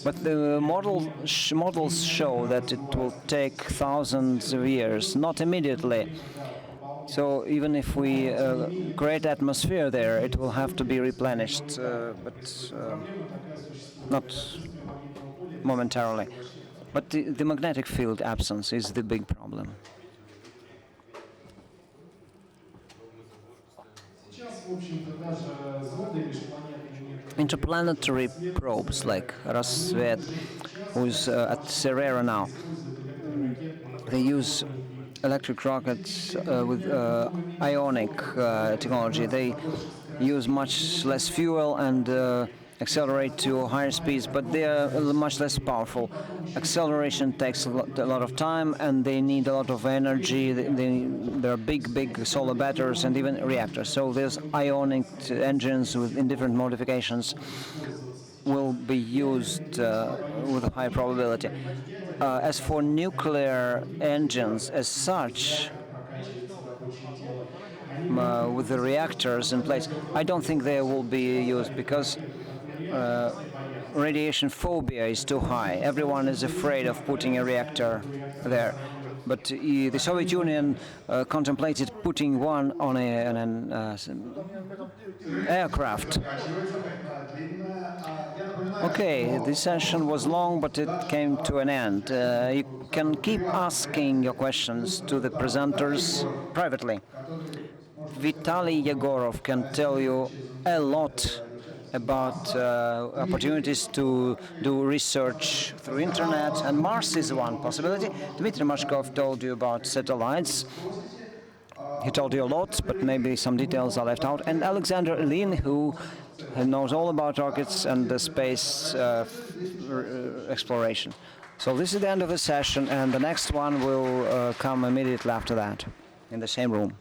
Speaker 1: But the models show that it will take thousands of years, not immediately. So even if we create atmosphere there, it will have to be replenished, but not momentarily. But the magnetic field absence is the big problem. Interplanetary probes like Rassvet, who's at Cerera now, they use electric rockets with ionic technology. They use much less fuel and accelerate to higher speeds, but they are much less powerful. Acceleration takes a lot of time, and they need a lot of energy. There are big solar batteries and even reactors. So there's ionic engines in different modifications will be used with a high probability. As for nuclear engines as such, with the reactors in place, I don't think they will be used because radiation phobia is too high. Everyone is afraid of putting a reactor there. But the Soviet Union contemplated putting one on an aircraft. Okay, this session was long, but it came to an end. You can keep asking your questions to the presenters privately. Vitaly Yegorov can tell you a lot about opportunities to do research through internet, and Mars is one possibility. Dmitry Mashkov told you about satellites. He told you a lot, but maybe some details are left out. And Alexander Ilyin, who knows all about rockets and the space exploration. So this is the end of the session, and the next one will come immediately after that, in the same room.